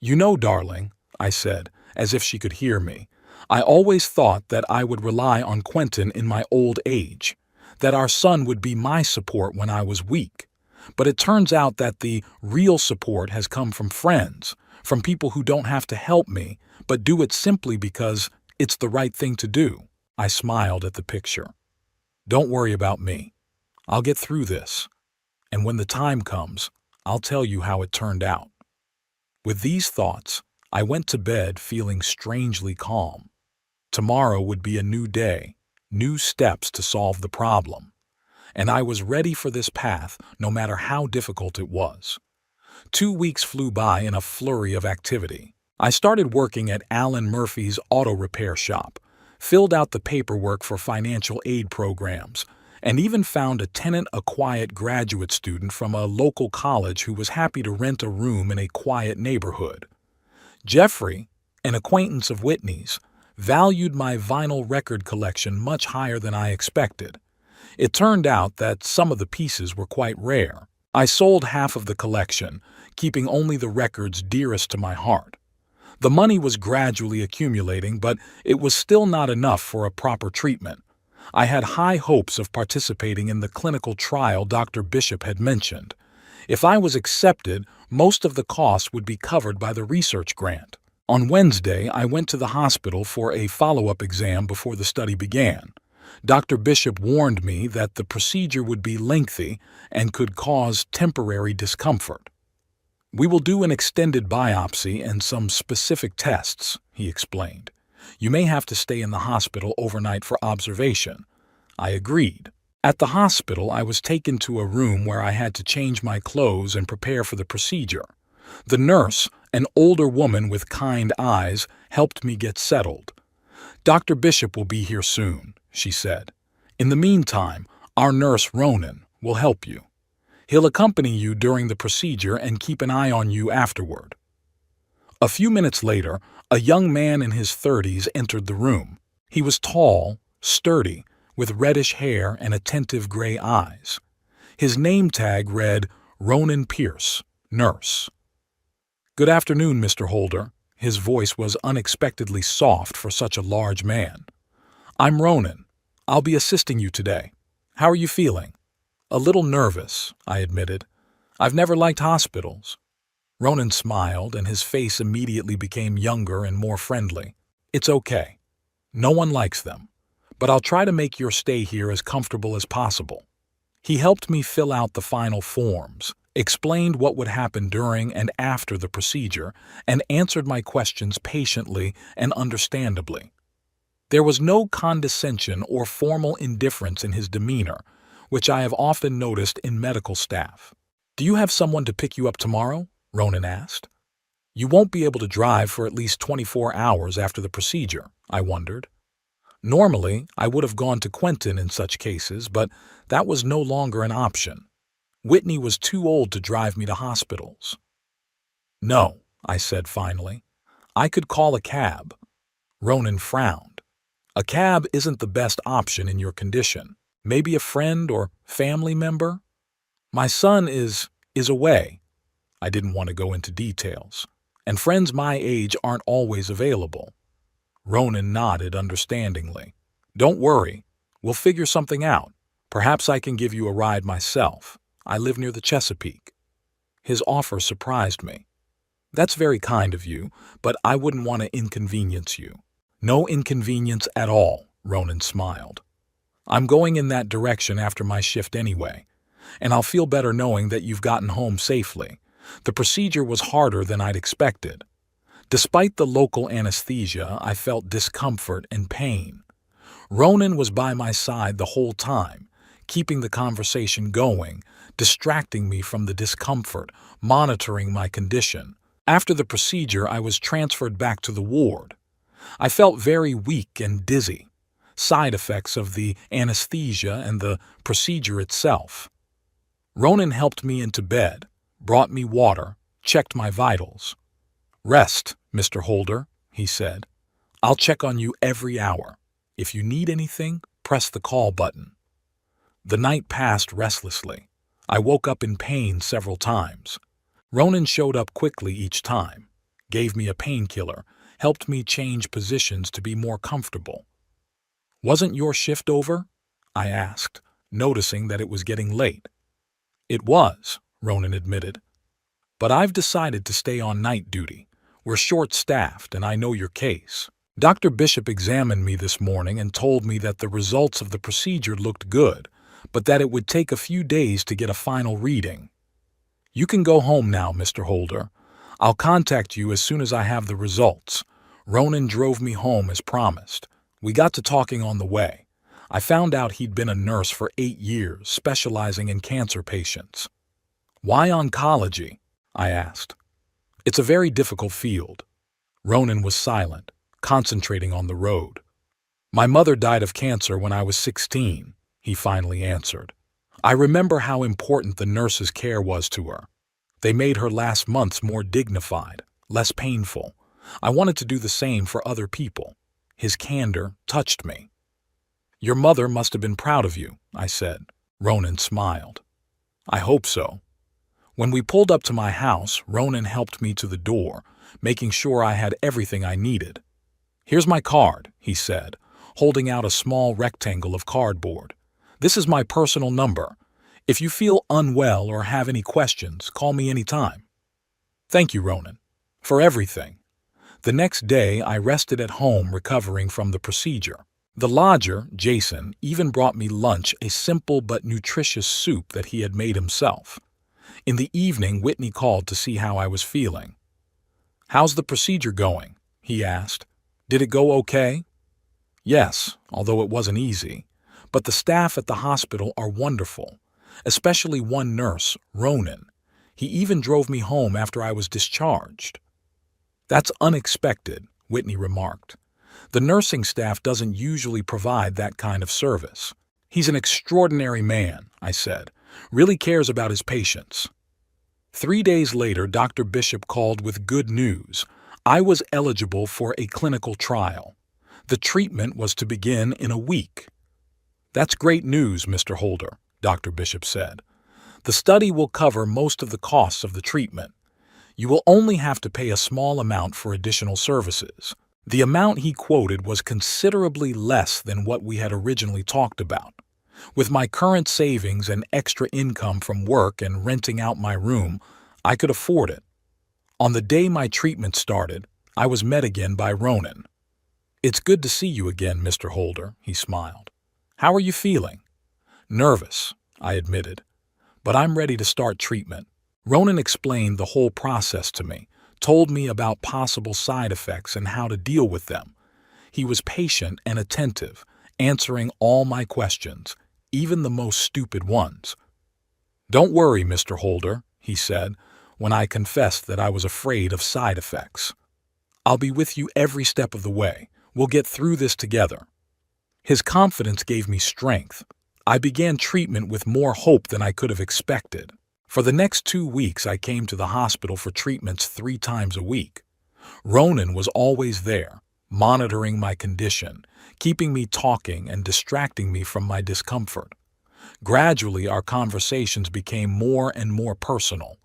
"You know, darling," I said, as if she could hear me, "I always thought that I would rely on Quentin in my old age, that our son would be my support when I was weak. But it turns out that the real support has come from friends, from people who don't have to help me, but do it simply because it's the right thing to do." I smiled at the picture. "Don't worry about me. I'll get through this. And when the time comes, I'll tell you how it turned out." With these thoughts, I went to bed feeling strangely calm. Tomorrow would be a new day, new steps to solve the problem. And I was ready for this path, no matter how difficult it was. 2 weeks flew by in a flurry of activity. I started working at Alan Murphy's auto repair shop, filled out the paperwork for financial aid programs, and even found a tenant-a-quiet graduate student from a local college who was happy to rent a room in a quiet neighborhood. Jeffrey, an acquaintance of Whitney's, valued my vinyl record collection much higher than I expected. It turned out that some of the pieces were quite rare. I sold half of the collection, keeping only the records dearest to my heart. The money was gradually accumulating, but it was still not enough for a proper treatment. I had high hopes of participating in the clinical trial Dr. Bishop had mentioned. If I was accepted, most of the costs would be covered by the research grant. On Wednesday, I went to the hospital for a follow-up exam before the study began. Dr. Bishop warned me that the procedure would be lengthy and could cause temporary discomfort. "We will do an extended biopsy and some specific tests," he explained. "You may have to stay in the hospital overnight for observation." I agreed. At the hospital, I was taken to a room where I had to change my clothes and prepare for the procedure. The nurse, an older woman with kind eyes, helped me get settled. "Dr. Bishop will be here soon," she said. "In the meantime, our nurse Ronan will help you. He'll accompany you during the procedure and keep an eye on you afterward." A few minutes later, a young man in his 30s entered the room. He was tall, sturdy, with reddish hair and attentive gray eyes. His name tag read Ronan Pierce, nurse. "Good afternoon, Mr. Holder." His voice was unexpectedly soft for such a large man. "I'm Ronan. I'll be assisting you today. How are you feeling?" "A little nervous," I admitted. "I've never liked hospitals." Ronan smiled, and his face immediately became younger and more friendly. It's okay. No one likes them, but I'll try to make your stay here as comfortable as possible. He helped me fill out the final forms, explained what would happen during and after the procedure, and answered my questions patiently and understandably. There was no condescension or formal indifference in his demeanor, which I have often noticed in medical staff. "Do you have someone to pick you up tomorrow?" Ronan asked. "You won't be able to drive for at least 24 hours after the procedure," I wondered. Normally, I would have gone to Quentin in such cases, but that was no longer an option. Whitney was too old to drive me to hospitals. "No," I said finally. "I could call a cab." Ronan frowned. "A cab isn't the best option in your condition. Maybe a friend or family member?" "My son is away." I didn't want to go into details. "And friends my age aren't always available." Ronan nodded understandingly. "Don't worry. We'll figure something out. Perhaps I can give you a ride myself. I live near the Chesapeake." His offer surprised me. "That's very kind of you, but I wouldn't want to inconvenience you." "No inconvenience at all," Ronan smiled. "I'm going in that direction after my shift anyway, and I'll feel better knowing that you've gotten home safely. The procedure was harder than I'd expected. Despite the local anesthesia, I felt discomfort and pain. Ronan was by my side the whole time, keeping the conversation going, distracting me from the discomfort, monitoring my condition. After the procedure, I was transferred back to the ward. I felt very weak and dizzy, side effects of the anesthesia and the procedure itself. Ronan helped me into bed, brought me water, checked my vitals. "Rest, Mr. Holder," he said. "I'll check on you every hour. If you need anything, press the call button." The night passed restlessly. I woke up in pain several times. Ronan showed up quickly each time, gave me a painkiller, helped me change positions to be more comfortable. "Wasn't your shift over?" I asked, noticing that it was getting late. "It was," Ronan admitted. "But I've decided to stay on night duty. We're short-staffed, and I know your case. Dr. Bishop examined me this morning and told me that the results of the procedure looked good, but that it would take a few days to get a final reading. You can go home now, Mr. Holder. I'll contact you as soon as I have the results." Ronan drove me home as promised. We got to talking on the way. I found out he'd been a nurse for 8 years, specializing in cancer patients. "Why oncology?" I asked. "It's a very difficult field." Ronan was silent, concentrating on the road. "My mother died of cancer when I was 16, he finally answered. "I remember how important the nurses' care was to her. They made her last months more dignified, less painful. I wanted to do the same for other people." His candor touched me. "Your mother must have been proud of you," I said. Ronan smiled. "I hope so." When we pulled up to my house, Ronan helped me to the door, making sure I had everything I needed. "Here's my card," he said, holding out a small rectangle of cardboard. "This is my personal number. If you feel unwell or have any questions, call me anytime." "Thank you, Ronan, for everything." The next day, I rested at home recovering from the procedure. The lodger, Jason, even brought me lunch, a simple but nutritious soup that he had made himself. In the evening, Whitney called to see how I was feeling. "How's the procedure going?" he asked. "Did it go okay?" "Yes, although it wasn't easy. But the staff at the hospital are wonderful, especially one nurse, Ronan. He even drove me home after I was discharged." "That's unexpected," Whitney remarked. "The nursing staff doesn't usually provide that kind of service." "He's an extraordinary man," I said. "Really cares about his patients." 3 days later, Dr. Bishop called with good news. I was eligible for a clinical trial. The treatment was to begin in a week. "That's great news, Mr. Holder," Dr. Bishop said. "The study will cover most of the costs of the treatment. You will only have to pay a small amount for additional services." The amount he quoted was considerably less than what we had originally talked about. With my current savings and extra income from work and renting out my room, I could afford it. On the day my treatment started, I was met again by Ronan. "It's good to see you again, Mr. Holder," he smiled. "How are you feeling?" "Nervous," I admitted, "but I'm ready to start treatment." Ronan explained the whole process to me, told me about possible side effects and how to deal with them. He was patient and attentive, answering all my questions, even the most stupid ones. "Don't worry, Mr. Holder," he said, when I confessed that I was afraid of side effects. "I'll be with you every step of the way. We'll get through this together." His confidence gave me strength. I began treatment with more hope than I could have expected. For the next 2 weeks, I came to the hospital for treatments 3 times a week. Ronan was always there, monitoring my condition, keeping me talking and distracting me from my discomfort. Gradually, our conversations became more and more personal.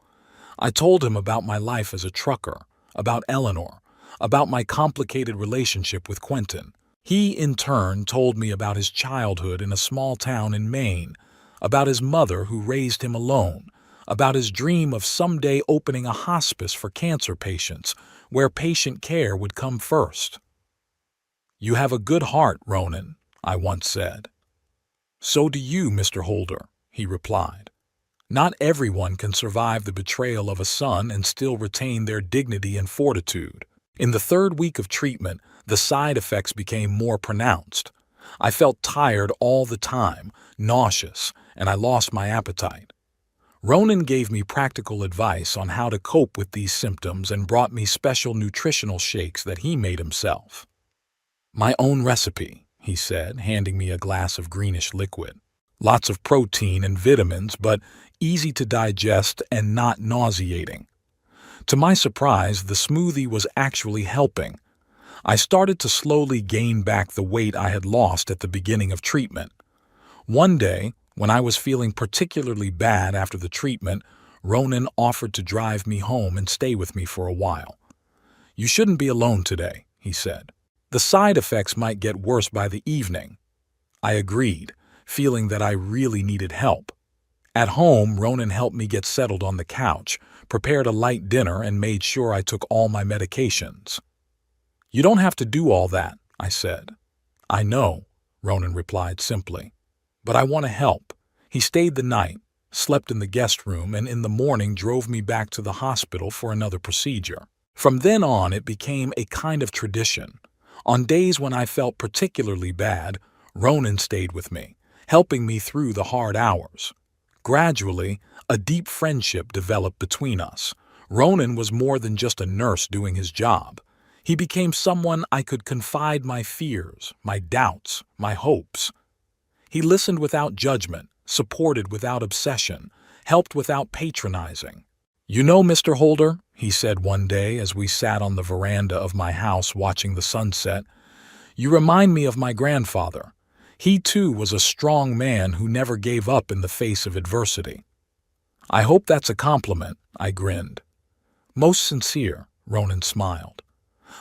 I told him about my life as a trucker, about Eleanor, about my complicated relationship with Quentin. He, in turn, told me about his childhood in a small town in Maine, about his mother who raised him alone, about his dream of someday opening a hospice for cancer patients, where patient care would come first. "You have a good heart, Ronan," I once said. "So do you, Mr. Holder," he replied. "Not everyone can survive the betrayal of a son and still retain their dignity and fortitude." In the 3rd week of treatment, the side effects became more pronounced. I felt tired all the time, nauseous, and I lost my appetite. Ronan gave me practical advice on how to cope with these symptoms and brought me special nutritional shakes that he made himself. "My own recipe," he said, handing me a glass of greenish liquid. "Lots of protein and vitamins, but easy to digest and not nauseating." To my surprise, the smoothie was actually helping. I started to slowly gain back the weight I had lost at the beginning of treatment. One day, when I was feeling particularly bad after the treatment, Ronan offered to drive me home and stay with me for a while. "You shouldn't be alone today," he said. "The side effects might get worse by the evening." I agreed, feeling that I really needed help. At home, Ronan helped me get settled on the couch, prepared a light dinner, and made sure I took all my medications. "You don't have to do all that," I said. "I know," Ronan replied simply, "but I want to help." He stayed the night, slept in the guest room, and in the morning drove me back to the hospital for another procedure. From then on, it became a kind of tradition. On days when I felt particularly bad, Ronan stayed with me, helping me through the hard hours. Gradually, a deep friendship developed between us. Ronan was more than just a nurse doing his job. He became someone I could confide my fears, my doubts, my hopes. He listened without judgment, supported without obsession, helped without patronizing. "You know, Mr. Holder," he said one day as we sat on the veranda of my house watching the sunset, "you remind me of my grandfather. He too was a strong man who never gave up in the face of adversity." "I hope that's a compliment," I grinned. "Most sincere," Ronan smiled.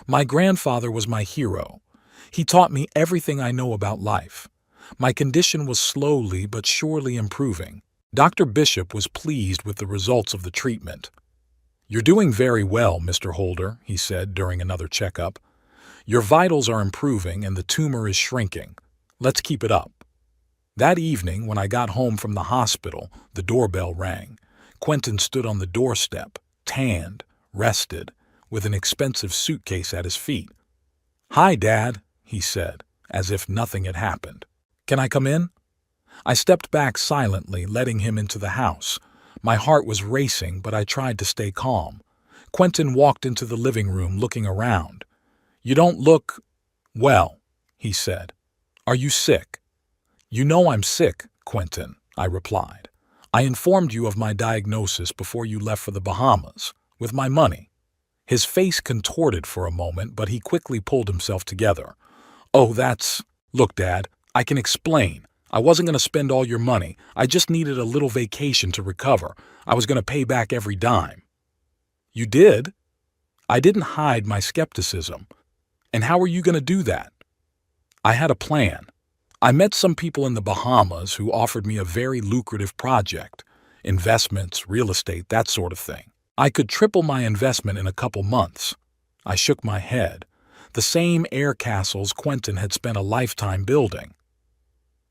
"My grandfather was my hero. He taught me everything I know about life. My condition was slowly but surely improving. Dr. Bishop was pleased with the results of the treatment. "You're doing very well, Mr. Holder," he said during another checkup. "Your vitals are improving and the tumor is shrinking. Let's keep it up." That evening, when I got home from the hospital, the doorbell rang. Quentin stood on the doorstep, tanned, rested, with an expensive suitcase at his feet. "Hi, Dad," he said, as if nothing had happened. "Can I come in?" I stepped back silently, letting him into the house. My heart was racing, but I tried to stay calm. Quentin walked into the living room, looking around. "You don't look well," he said. "Are you sick?" "You know I'm sick, Quentin," I replied. "I informed you of my diagnosis before you left for the Bahamas, with my money." His face contorted for a moment, but he quickly pulled himself together. "Oh, Look, Dad, I can explain. I wasn't going to spend all your money. I just needed a little vacation to recover. I was going to pay back every dime." "You did?" I didn't hide my skepticism. "And how are you going to do that?" "I had a plan. I met some people in the Bahamas who offered me a very lucrative project, investments, real estate, that sort of thing. I could triple my investment in a couple months. I shook my head. The same air castles Quentin had spent a lifetime building.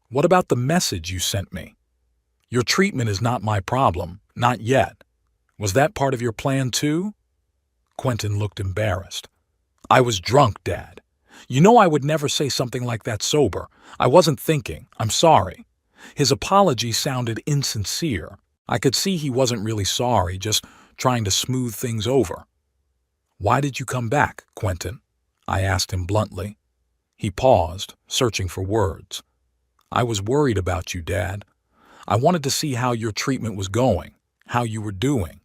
What about the message you sent me? Your treatment is not my problem, not yet. Was that part of your plan too? Quentin looked embarrassed. I was drunk, Dad. You know I would never say something like that sober. I wasn't thinking. I'm sorry. His apology sounded insincere. I could see he wasn't really sorry, just trying to smooth things over. Why did you come back, Quentin? I asked him bluntly. He paused, searching for words. I was worried about you, Dad. I wanted to see how your treatment was going, how you were doing.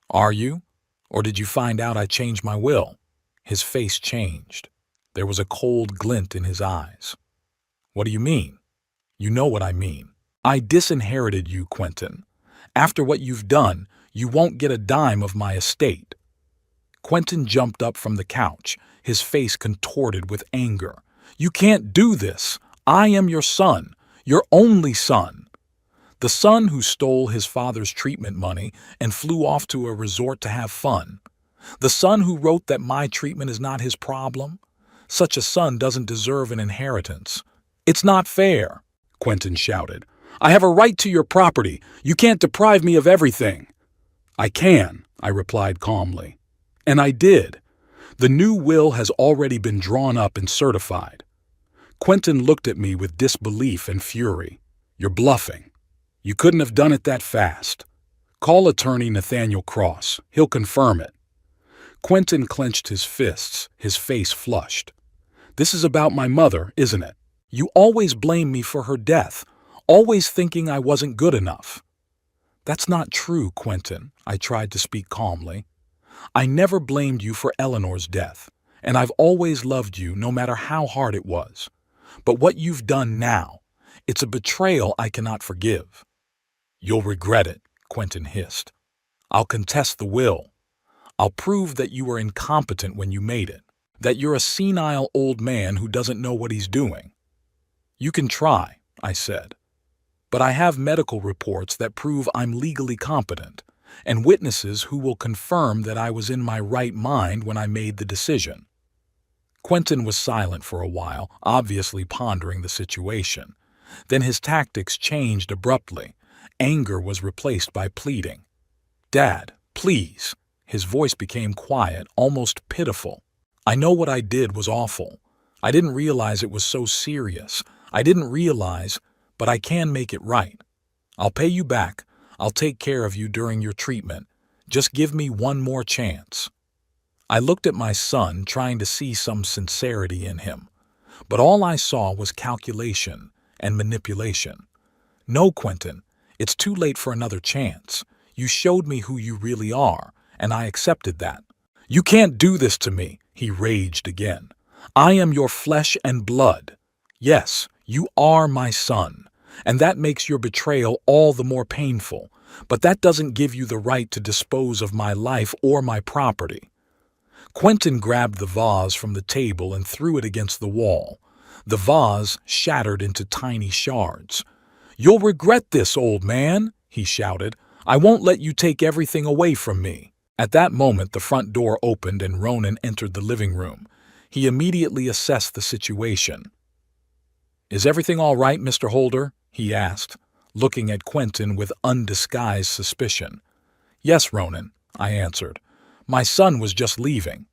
Are you? Or did you find out I changed my will? His face changed. There was a cold glint in his eyes. What do you mean? You know what I mean. I disinherited you, Quentin. After what you've done, you won't get a dime of my estate. Quentin jumped up from the couch, his face contorted with anger. You can't do this. I am your son, your only son. The son who stole his father's treatment money and flew off to a resort to have fun. The son who wrote that my treatment is not his problem. Such a son doesn't deserve an inheritance. It's not fair, Quentin shouted. I have a right to your property. You can't deprive me of everything. I can, I replied calmly. And I did. The new will has already been drawn up and certified. Quentin looked at me with disbelief and fury. You're bluffing. You couldn't have done it that fast. Call attorney Nathaniel Cross. He'll confirm it. Quentin clenched his fists, his face flushed. This is about my mother, isn't it? You always blame me for her death, always thinking I wasn't good enough. That's not true, Quentin, I tried to speak calmly. I never blamed you for Eleanor's death, and I've always loved you no matter how hard it was. But what you've done now, it's a betrayal I cannot forgive. You'll regret it, Quentin hissed. I'll contest the will. I'll prove that you were incompetent when you made it, that you're a senile old man who doesn't know what he's doing. You can try, I said. But I have medical reports that prove I'm legally competent, and witnesses who will confirm that I was in my right mind when I made the decision. Quentin was silent for a while, obviously pondering the situation. Then his tactics changed abruptly. Anger was replaced by pleading. Dad, please. His voice became quiet, almost pitiful. I know what I did was awful. I didn't realize it was so serious. I didn't realize, but I can make it right. I'll pay you back. I'll take care of you during your treatment. Just give me one more chance. I looked at my son, trying to see some sincerity in him. But all I saw was calculation and manipulation. No, Quentin, it's too late for another chance. You showed me who you really are, and I accepted that. You can't do this to me, he raged again. I am your flesh and blood. Yes, you are my son, and that makes your betrayal all the more painful, but that doesn't give you the right to dispose of my life or my property. Quentin grabbed the vase from the table and threw it against the wall. The vase shattered into tiny shards. You'll regret this, old man, he shouted. I won't let you take everything away from me. At that moment, the front door opened and Ronan entered the living room. He immediately assessed the situation. Is everything all right, Mr. Holder? He asked, looking at Quentin with undisguised suspicion. Yes, Ronan, I answered. My son was just leaving.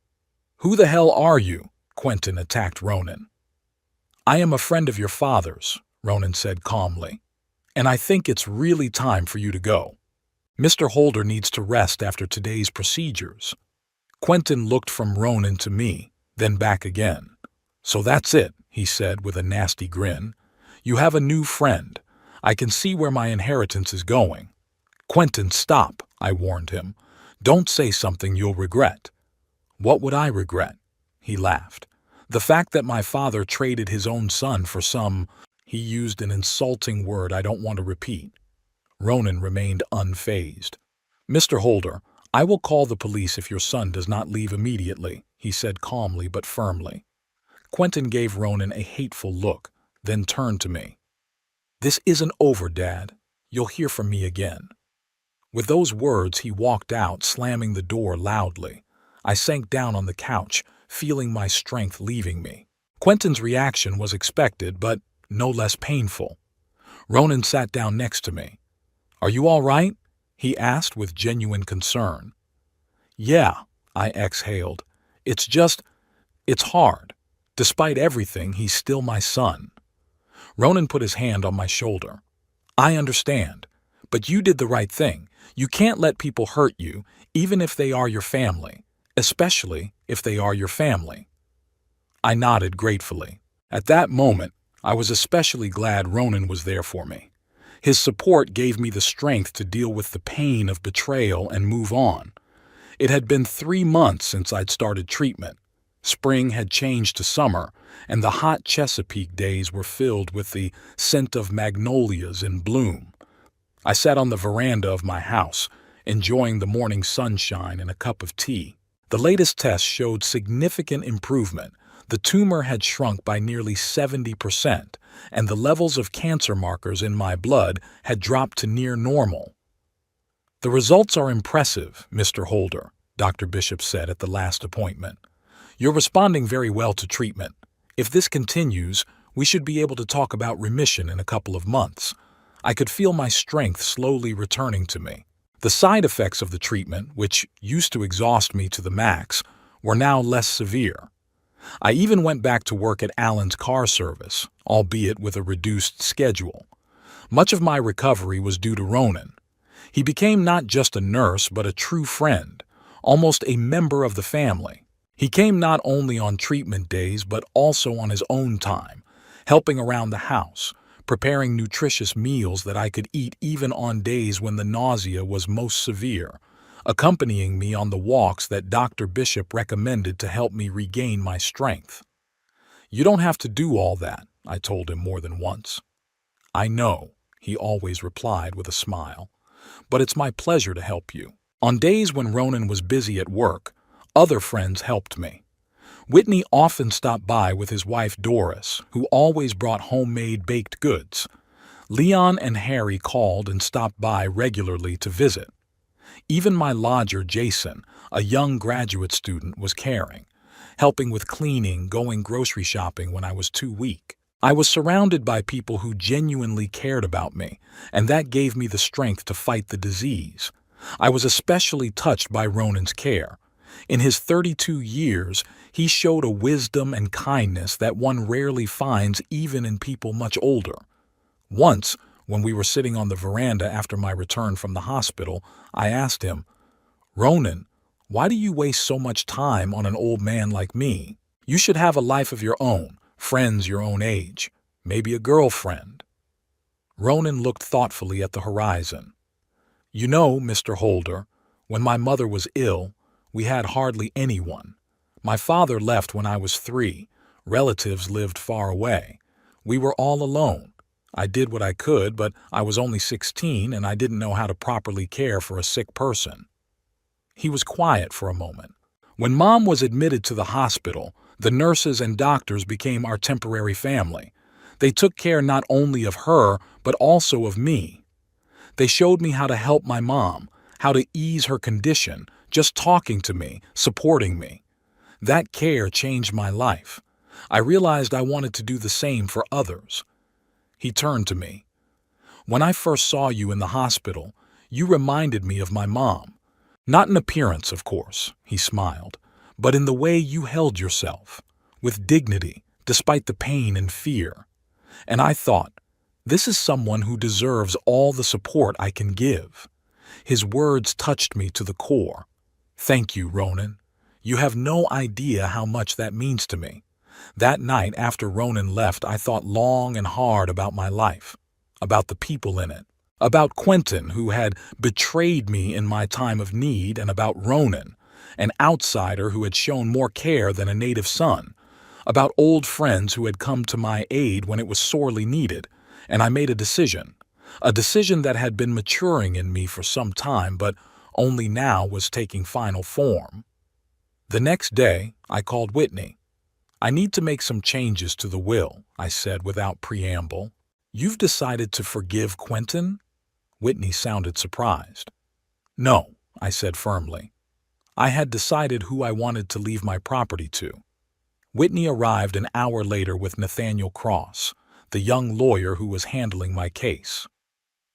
Who the hell are you? Quentin attacked Ronan. I am a friend of your father's, Ronan said calmly, and I think it's really time for you to go. Mr. Holder needs to rest after today's procedures. Quentin looked from Ronan to me, then back again. So that's it, he said with a nasty grin. You have a new friend. I can see where my inheritance is going. Quentin, stop, I warned him. Don't say something you'll regret. What would I regret? He laughed. The fact that my father traded his own son for some... He used an insulting word I don't want to repeat. Ronan remained unfazed. Mr. Holder, I will call the police if your son does not leave immediately, he said calmly but firmly. Quentin gave Ronan a hateful look, then turned to me. This isn't over, Dad. You'll hear from me again. With those words, he walked out, slamming the door loudly. I sank down on the couch, feeling my strength leaving me. Quentin's reaction was expected, but no less painful. Ronan sat down next to me. "Are you all right?" he asked with genuine concern. "Yeah," I exhaled. It's hard. Despite everything, he's still my son." Ronan put his hand on my shoulder. "I understand, but you did the right thing. You can't let people hurt you, even if they are your family, especially if they are your family." I nodded gratefully. At that moment, I was especially glad Ronan was there for me. His support gave me the strength to deal with the pain of betrayal and move on. It had been 3 months since I'd started treatment. Spring had changed to summer, and the hot Chesapeake days were filled with the scent of magnolias in bloom. I sat on the veranda of my house, enjoying the morning sunshine and a cup of tea. The latest tests showed significant improvement. The tumor had shrunk by nearly 70%, and the levels of cancer markers in my blood had dropped to near normal. "The results are impressive, Mr. Holder," Dr. Bishop said at the last appointment. "You're responding very well to treatment. If this continues, we should be able to talk about remission in a couple of months." I could feel my strength slowly returning to me. The side effects of the treatment, which used to exhaust me to the max, were now less severe. I even went back to work at Alan's car service, albeit with a reduced schedule. Much of my recovery was due to Ronan. He became not just a nurse but a true friend, almost a member of the family. He came not only on treatment days but also on his own time, helping around the house, preparing nutritious meals that I could eat even on days when the nausea was most severe, accompanying me on the walks that Dr. Bishop recommended to help me regain my strength. "You don't have to do all that," I told him more than once. "I know," he always replied with a smile, "but it's my pleasure to help you." On days when Ronan was busy at work, other friends helped me. Whitney often stopped by with his wife Doris, who always brought homemade baked goods. Leon and Harry called and stopped by regularly to visit. Even my lodger Jason, a young graduate student, was caring, helping with cleaning, going grocery shopping when I was too weak. I was surrounded by people who genuinely cared about me, and that gave me the strength to fight the disease. I was especially touched by Ronan's care. In his 32 years, he showed a wisdom and kindness that one rarely finds even in people much older. Once, when we were sitting on the veranda after my return from the hospital, I asked him, "Ronan, why do you waste so much time on an old man like me? You should have a life of your own, friends your own age, maybe a girlfriend." Ronan looked thoughtfully at the horizon. "You know, Mr. Holder, when my mother was ill, we had hardly anyone. My father left when I was 3. Relatives lived far away. We were all alone. I did what I could, but I was only 16 and I didn't know how to properly care for a sick person." He was quiet for a moment. "When Mom was admitted to the hospital, the nurses and doctors became our temporary family. They took care not only of her, but also of me. They showed me how to help my mom, how to ease her condition, just talking to me, supporting me. That care changed my life. I realized I wanted to do the same for others." He turned to me. "When I first saw you in the hospital, you reminded me of my mom. Not in appearance, of course," he smiled, "but in the way you held yourself, with dignity, despite the pain and fear. And I thought, this is someone who deserves all the support I can give." His words touched me to the core. "Thank you, Ronan. You have no idea how much that means to me." That night after Ronan left, I thought long and hard about my life, about the people in it, about Quentin, who had betrayed me in my time of need, and about Ronan, an outsider who had shown more care than a native son, about old friends who had come to my aid when it was sorely needed, and I made a decision that had been maturing in me for some time, but only now was taking final form. The next day, I called Whitney. "I need to make some changes to the will," I said without preamble. "You've decided to forgive Quentin?" Whitney sounded surprised. No, I said firmly. I had decided who I wanted to leave my property to. Whitney arrived an hour later with Nathaniel Cross, the young lawyer who was handling my case.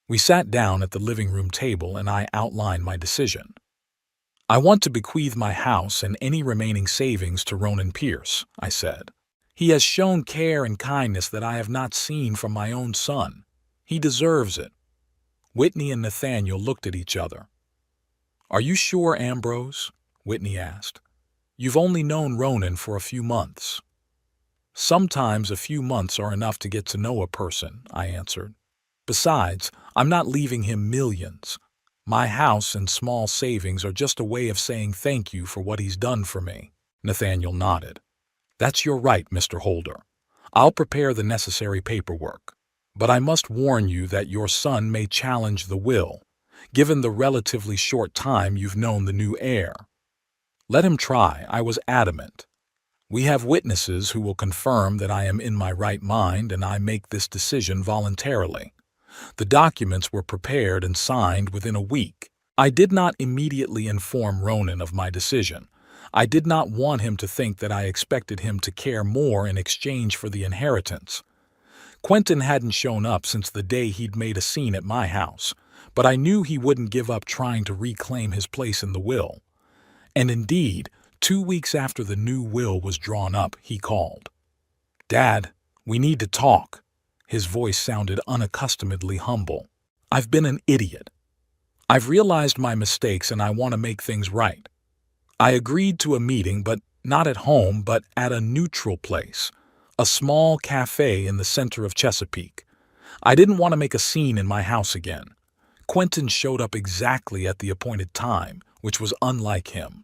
We sat down at the living room table and I outlined my decision. I want to bequeath my house and any remaining savings to Ronan Pierce, I said. He has shown care and kindness that I have not seen from my own son. He deserves it. Whitney and Nathaniel looked at each other. Are you sure, Ambrose? Whitney asked. You've only known Ronan for a few months. Sometimes a few months are enough to get to know a person, I answered. Besides, I'm not leaving him millions. My house and small savings are just a way of saying thank you for what he's done for me. Nathaniel nodded. That's your right, Mr. Holder. I'll prepare the necessary paperwork. But I must warn you that your son may challenge the will, given the relatively short time you've known the new heir. Let him try, I was adamant. We have witnesses who will confirm that I am in my right mind and I make this decision voluntarily. The documents were prepared and signed within a week. I did not immediately inform Ronan of my decision. I did not want him to think that I expected him to care more in exchange for the inheritance. Quentin hadn't shown up since the day he'd made a scene at my house, but I knew he wouldn't give up trying to reclaim his place in the will. And indeed, 2 weeks after the new will was drawn up, he called. Dad, we need to talk. His voice sounded unaccustomedly humble. I've been an idiot. I've realized my mistakes and I want to make things right. I agreed to a meeting, but not at home, but at a neutral place, a small cafe in the center of Chesapeake. I didn't want to make a scene in my house again. Quentin showed up exactly at the appointed time, which was unlike him.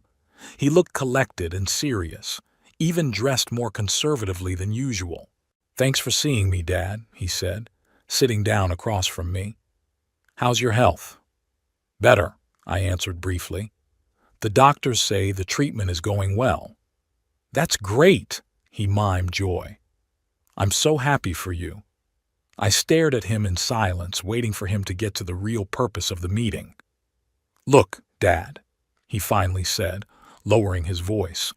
He looked collected and serious, even dressed more conservatively than usual. Thanks for seeing me, Dad, he said, sitting down across from me. How's your health? Better, I answered briefly. The doctors say the treatment is going well. That's great, he mimed joy. I'm so happy for you. I stared at him in silence, waiting for him to get to the real purpose of the meeting. Look, Dad, he finally said, lowering his voice.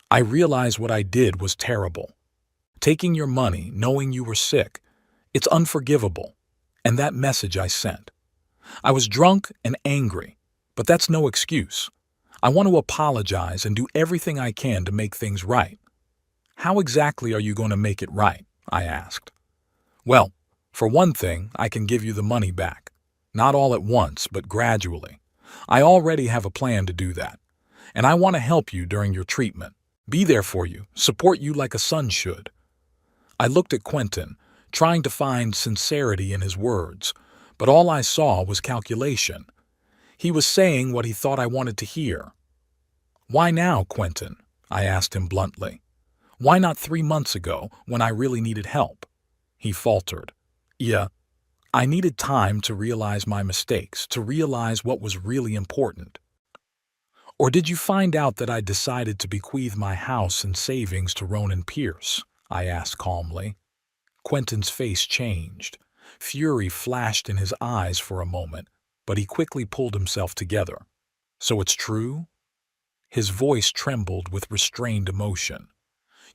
I realize what I did was terrible. Taking your money, knowing you were sick, it's unforgivable. And that message I sent. I was drunk and angry, but that's no excuse. I want to apologize and do everything I can to make things right. How exactly are you going to make it right? I asked. Well, for one thing, I can give you the money back. Not all at once, but gradually. I already have a plan to do that. And I want to help you during your treatment. Be there for you, support you like a son should. I looked at Quentin, trying to find sincerity in his words, but all I saw was calculation. He was saying what he thought I wanted to hear. Why now, Quentin? I asked him bluntly. Why not 3 months ago, when I really needed help? He faltered. Yeah, I needed time to realize my mistakes, to realize what was really important. Or did you find out that I decided to bequeath my house and savings to Ronan Pierce? I asked calmly. Quentin's face changed. Fury flashed in his eyes for a moment, but he quickly pulled himself together. So it's true? His voice trembled with restrained emotion.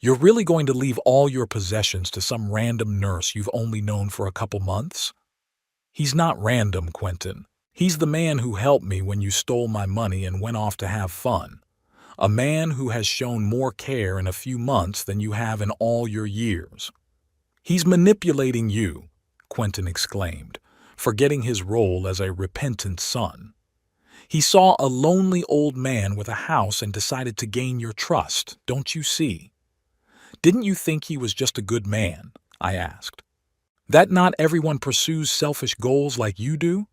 You're really going to leave all your possessions to some random nurse you've only known for a couple months? He's not random, Quentin. He's the man who helped me when you stole my money and went off to have fun. A man who has shown more care in a few months than you have in all your years. He's manipulating you, Quentin exclaimed, forgetting his role as a repentant son. He saw a lonely old man with a house and decided to gain your trust, don't you see? Didn't you think he was just a good man? I asked. That not everyone pursues selfish goals like you do?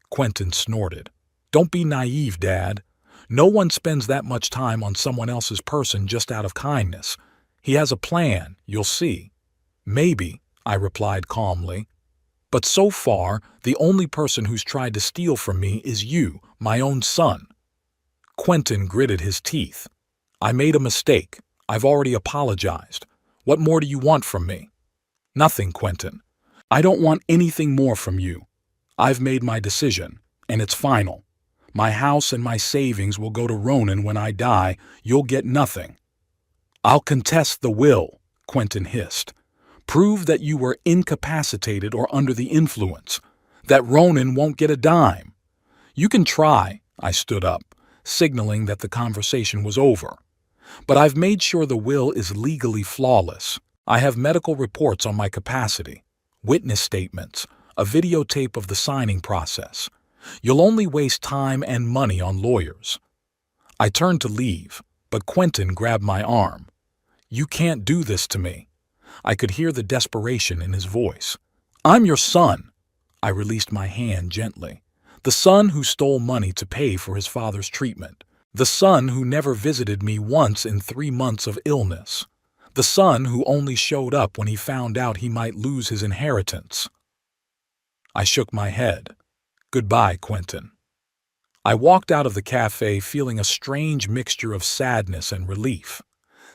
Quentin snorted. Don't be naive, Dad. No one spends that much time on someone else's person just out of kindness. He has a plan, you'll see. Maybe, I replied calmly. But so far, the only person who's tried to steal from me is you, my own son. Quentin gritted his teeth. I made a mistake. I've already apologized. What more do you want from me? Nothing, Quentin. I don't want anything more from you. I've made my decision, and it's final. My house and my savings will go to Ronan when I die. You'll get nothing." "I'll contest the will," Quentin hissed. "Prove that you were incapacitated or under the influence, that Ronan won't get a dime." "You can try," I stood up, signaling that the conversation was over. "But I've made sure the will is legally flawless. I have medical reports on my capacity, witness statements, a videotape of the signing process. You'll only waste time and money on lawyers." I turned to leave, but Quentin grabbed my arm. "You can't do this to me." I could hear the desperation in his voice. "I'm your son." I released my hand gently. "The son who stole money to pay for his father's treatment. The son who never visited me once in 3 months of illness. The son who only showed up when he found out he might lose his inheritance." I shook my head. "Goodbye, Quentin." I walked out of the cafe feeling a strange mixture of sadness and relief.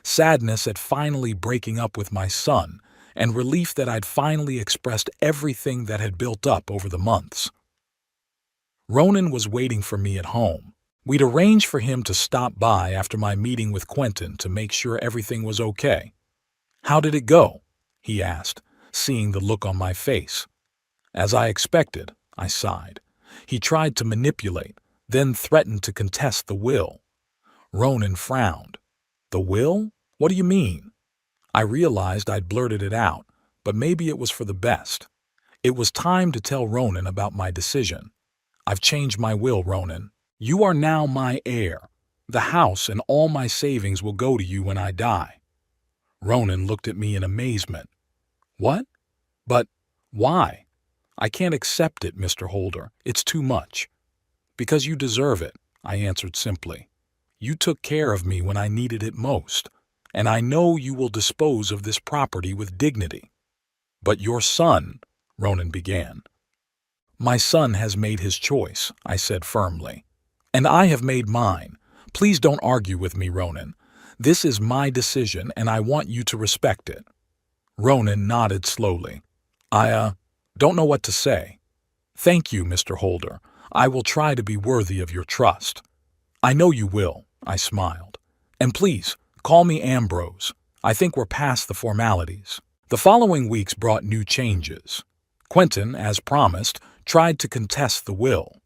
Sadness at finally breaking up with my son, and relief that I'd finally expressed everything that had built up over the months. Ronan was waiting for me at home. We'd arranged for him to stop by after my meeting with Quentin to make sure everything was okay. "How did it go?" he asked, seeing the look on my face. "As I expected," I sighed. "He tried to manipulate, then threatened to contest the will." Ronan frowned. "The will? What do you mean?" I realized I'd blurted it out, but maybe it was for the best. It was time to tell Ronan about my decision. "I've changed my will, Ronan. You are now my heir. The house and all my savings will go to you when I die." Ronan looked at me in amazement. "What? But why?" "I can't accept it, Mr. Holder. It's too much." "Because you deserve it," I answered simply. "You took care of me when I needed it most, and I know you will dispose of this property with dignity." "But your son," Ronan began. "My son has made his choice," I said firmly. "And I have made mine. Please don't argue with me, Ronan. This is my decision, and I want you to respect it." Ronan nodded slowly. "I don't know what to say." "Thank you, Mr. Holder. I will try to be worthy of your trust." "I know you will," I smiled. "And please, call me Ambrose. I think we're past the formalities." The following weeks brought new changes. Quentin, as promised, tried to contest the will.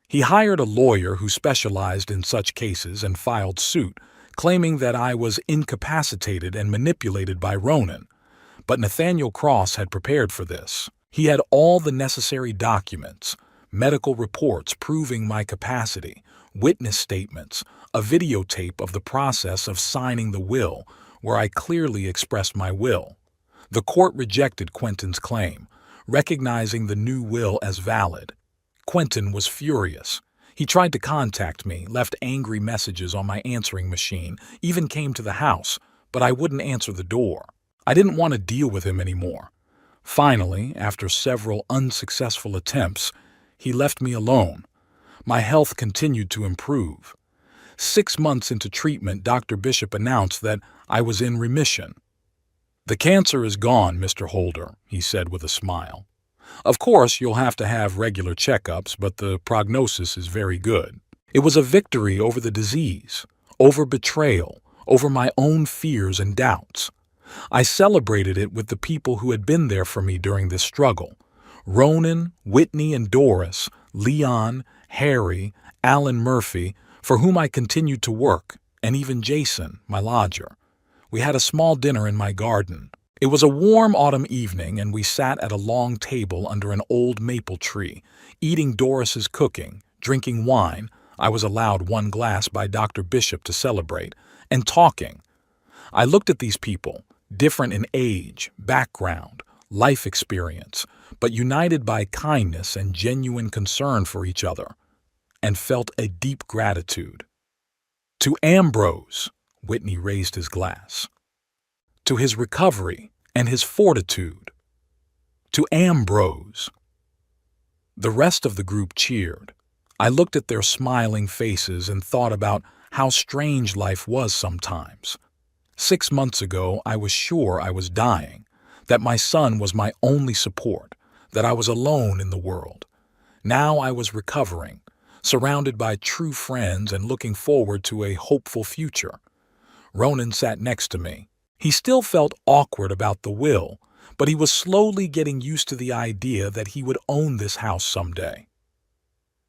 He hired a lawyer who specialized in such cases and filed suit, claiming that I was incapacitated and manipulated by Ronan. But Nathaniel Cross had prepared for this. He had all the necessary documents, medical reports proving my capacity, witness statements, a videotape of the process of signing the will, where I clearly expressed my will. The court rejected Quentin's claim, recognizing the new will as valid. Quentin was furious. He tried to contact me, left angry messages on my answering machine, even came to the house, but I wouldn't answer the door. I didn't want to deal with him anymore. Finally, after several unsuccessful attempts, he left me alone. My health continued to improve. 6 months into treatment, Dr. Bishop announced that I was in remission. "The cancer is gone, Mr. Holder," he said with a smile. "Of course, you'll have to have regular checkups, but the prognosis is very good." It was a victory over the disease, over betrayal, over my own fears and doubts. I celebrated it with the people who had been there for me during this struggle. Ronan, Whitney, and Doris, Leon, Harry, Alan Murphy, for whom I continued to work, and even Jason, my lodger. We had a small dinner in my garden. It was a warm autumn evening, and we sat at a long table under an old maple tree, eating Doris's cooking, drinking wine — I was allowed 1 glass by Dr. Bishop to celebrate — and talking. I looked at these people, different in age, background, life experience, but united by kindness and genuine concern for each other, and felt a deep gratitude. "To Ambrose," Whitney raised his glass. "To his recovery and his fortitude. To Ambrose." The rest of the group cheered. I looked at their smiling faces and thought about how strange life was sometimes. 6 months ago, I was sure I was dying, that my son was my only support, that I was alone in the world. Now I was recovering, surrounded by true friends and looking forward to a hopeful future. Ronan sat next to me. He still felt awkward about the will, but he was slowly getting used to the idea that he would own this house someday.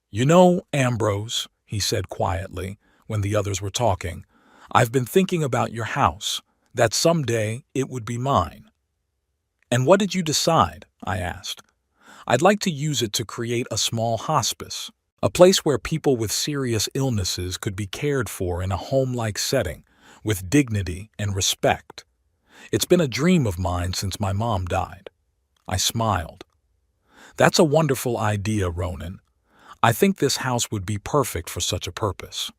"You know, Ambrose," he said quietly, when the others were talking, "I've been thinking about your house, that someday it would be mine." "And what did you decide?" I asked. "I'd like to use it to create a small hospice, a place where people with serious illnesses could be cared for in a home-like setting, with dignity and respect. It's been a dream of mine since my mom died." I smiled. "That's a wonderful idea, Ronan. I think this house would be perfect for such a purpose."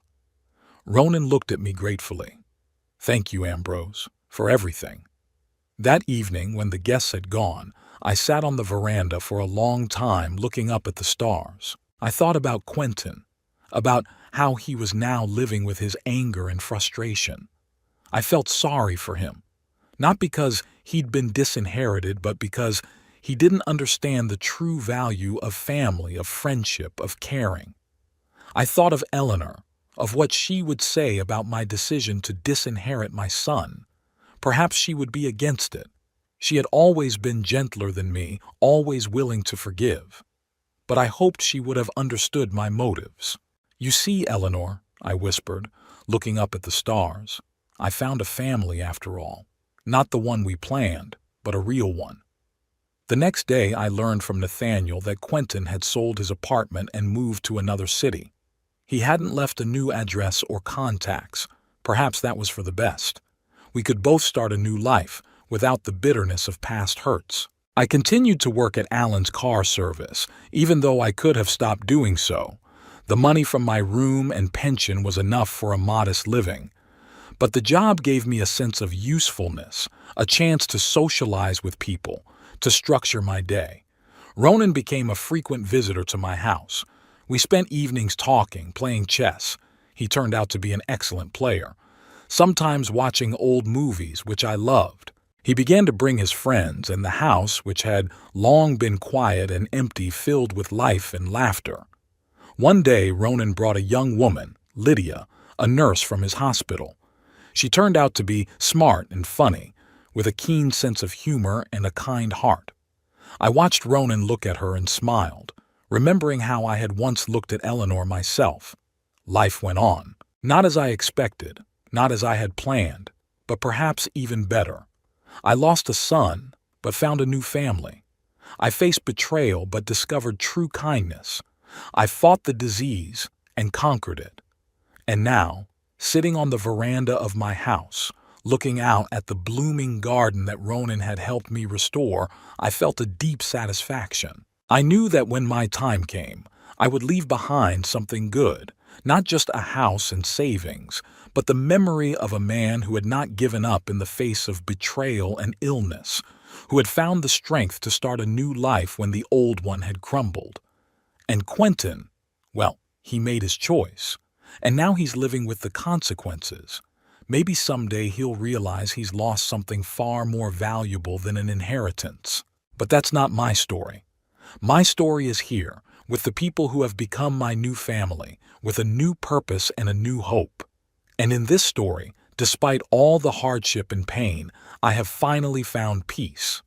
Ronan looked at me gratefully. "Thank you, Ambrose, for everything." That evening, when the guests had gone, I sat on the veranda for a long time looking up at the stars. I thought about Quentin, about how he was now living with his anger and frustration. I felt sorry for him, not because he'd been disinherited, but because he didn't understand the true value of family, of friendship, of caring. I thought of Eleanor, of what she would say about my decision to disinherit my son. Perhaps she would be against it. She had always been gentler than me, always willing to forgive. But I hoped she would have understood my motives. "You see, Eleanor," I whispered, looking up at the stars, "I found a family after all. Not the one we planned, but a real one." The next day I learned from Nathaniel that Quentin had sold his apartment and moved to another city. He hadn't left a new address or contacts. Perhaps that was for the best. We could both start a new life without the bitterness of past hurts. I continued to work at Alan's car service, even though I could have stopped doing so. The money from my room and pension was enough for a modest living. But the job gave me a sense of usefulness, a chance to socialize with people, to structure my day. Ronan became a frequent visitor to my house. We spent evenings talking, playing chess. He turned out to be an excellent player. Sometimes watching old movies, which I loved. He began to bring his friends, and the house, which had long been quiet and empty, filled with life and laughter. One day, Ronan brought a young woman, Lydia, a nurse from his hospital. She turned out to be smart and funny, with a keen sense of humor and a kind heart. I watched Ronan look at her and smiled, remembering how I had once looked at Eleanor myself. Life went on, not as I expected, not as I had planned, but perhaps even better. I lost a son, but found a new family. I faced betrayal, but discovered true kindness. I fought the disease and conquered it. And now, sitting on the veranda of my house, looking out at the blooming garden that Ronan had helped me restore, I felt a deep satisfaction. I knew that when my time came, I would leave behind something good, not just a house and savings, but the memory of a man who had not given up in the face of betrayal and illness, who had found the strength to start a new life when the old one had crumbled. And Quentin, well, he made his choice, and now he's living with the consequences. Maybe someday he'll realize he's lost something far more valuable than an inheritance. But that's not my story. My story is here, with the people who have become my new family, with a new purpose and a new hope. And in this story, despite all the hardship and pain, I have finally found peace.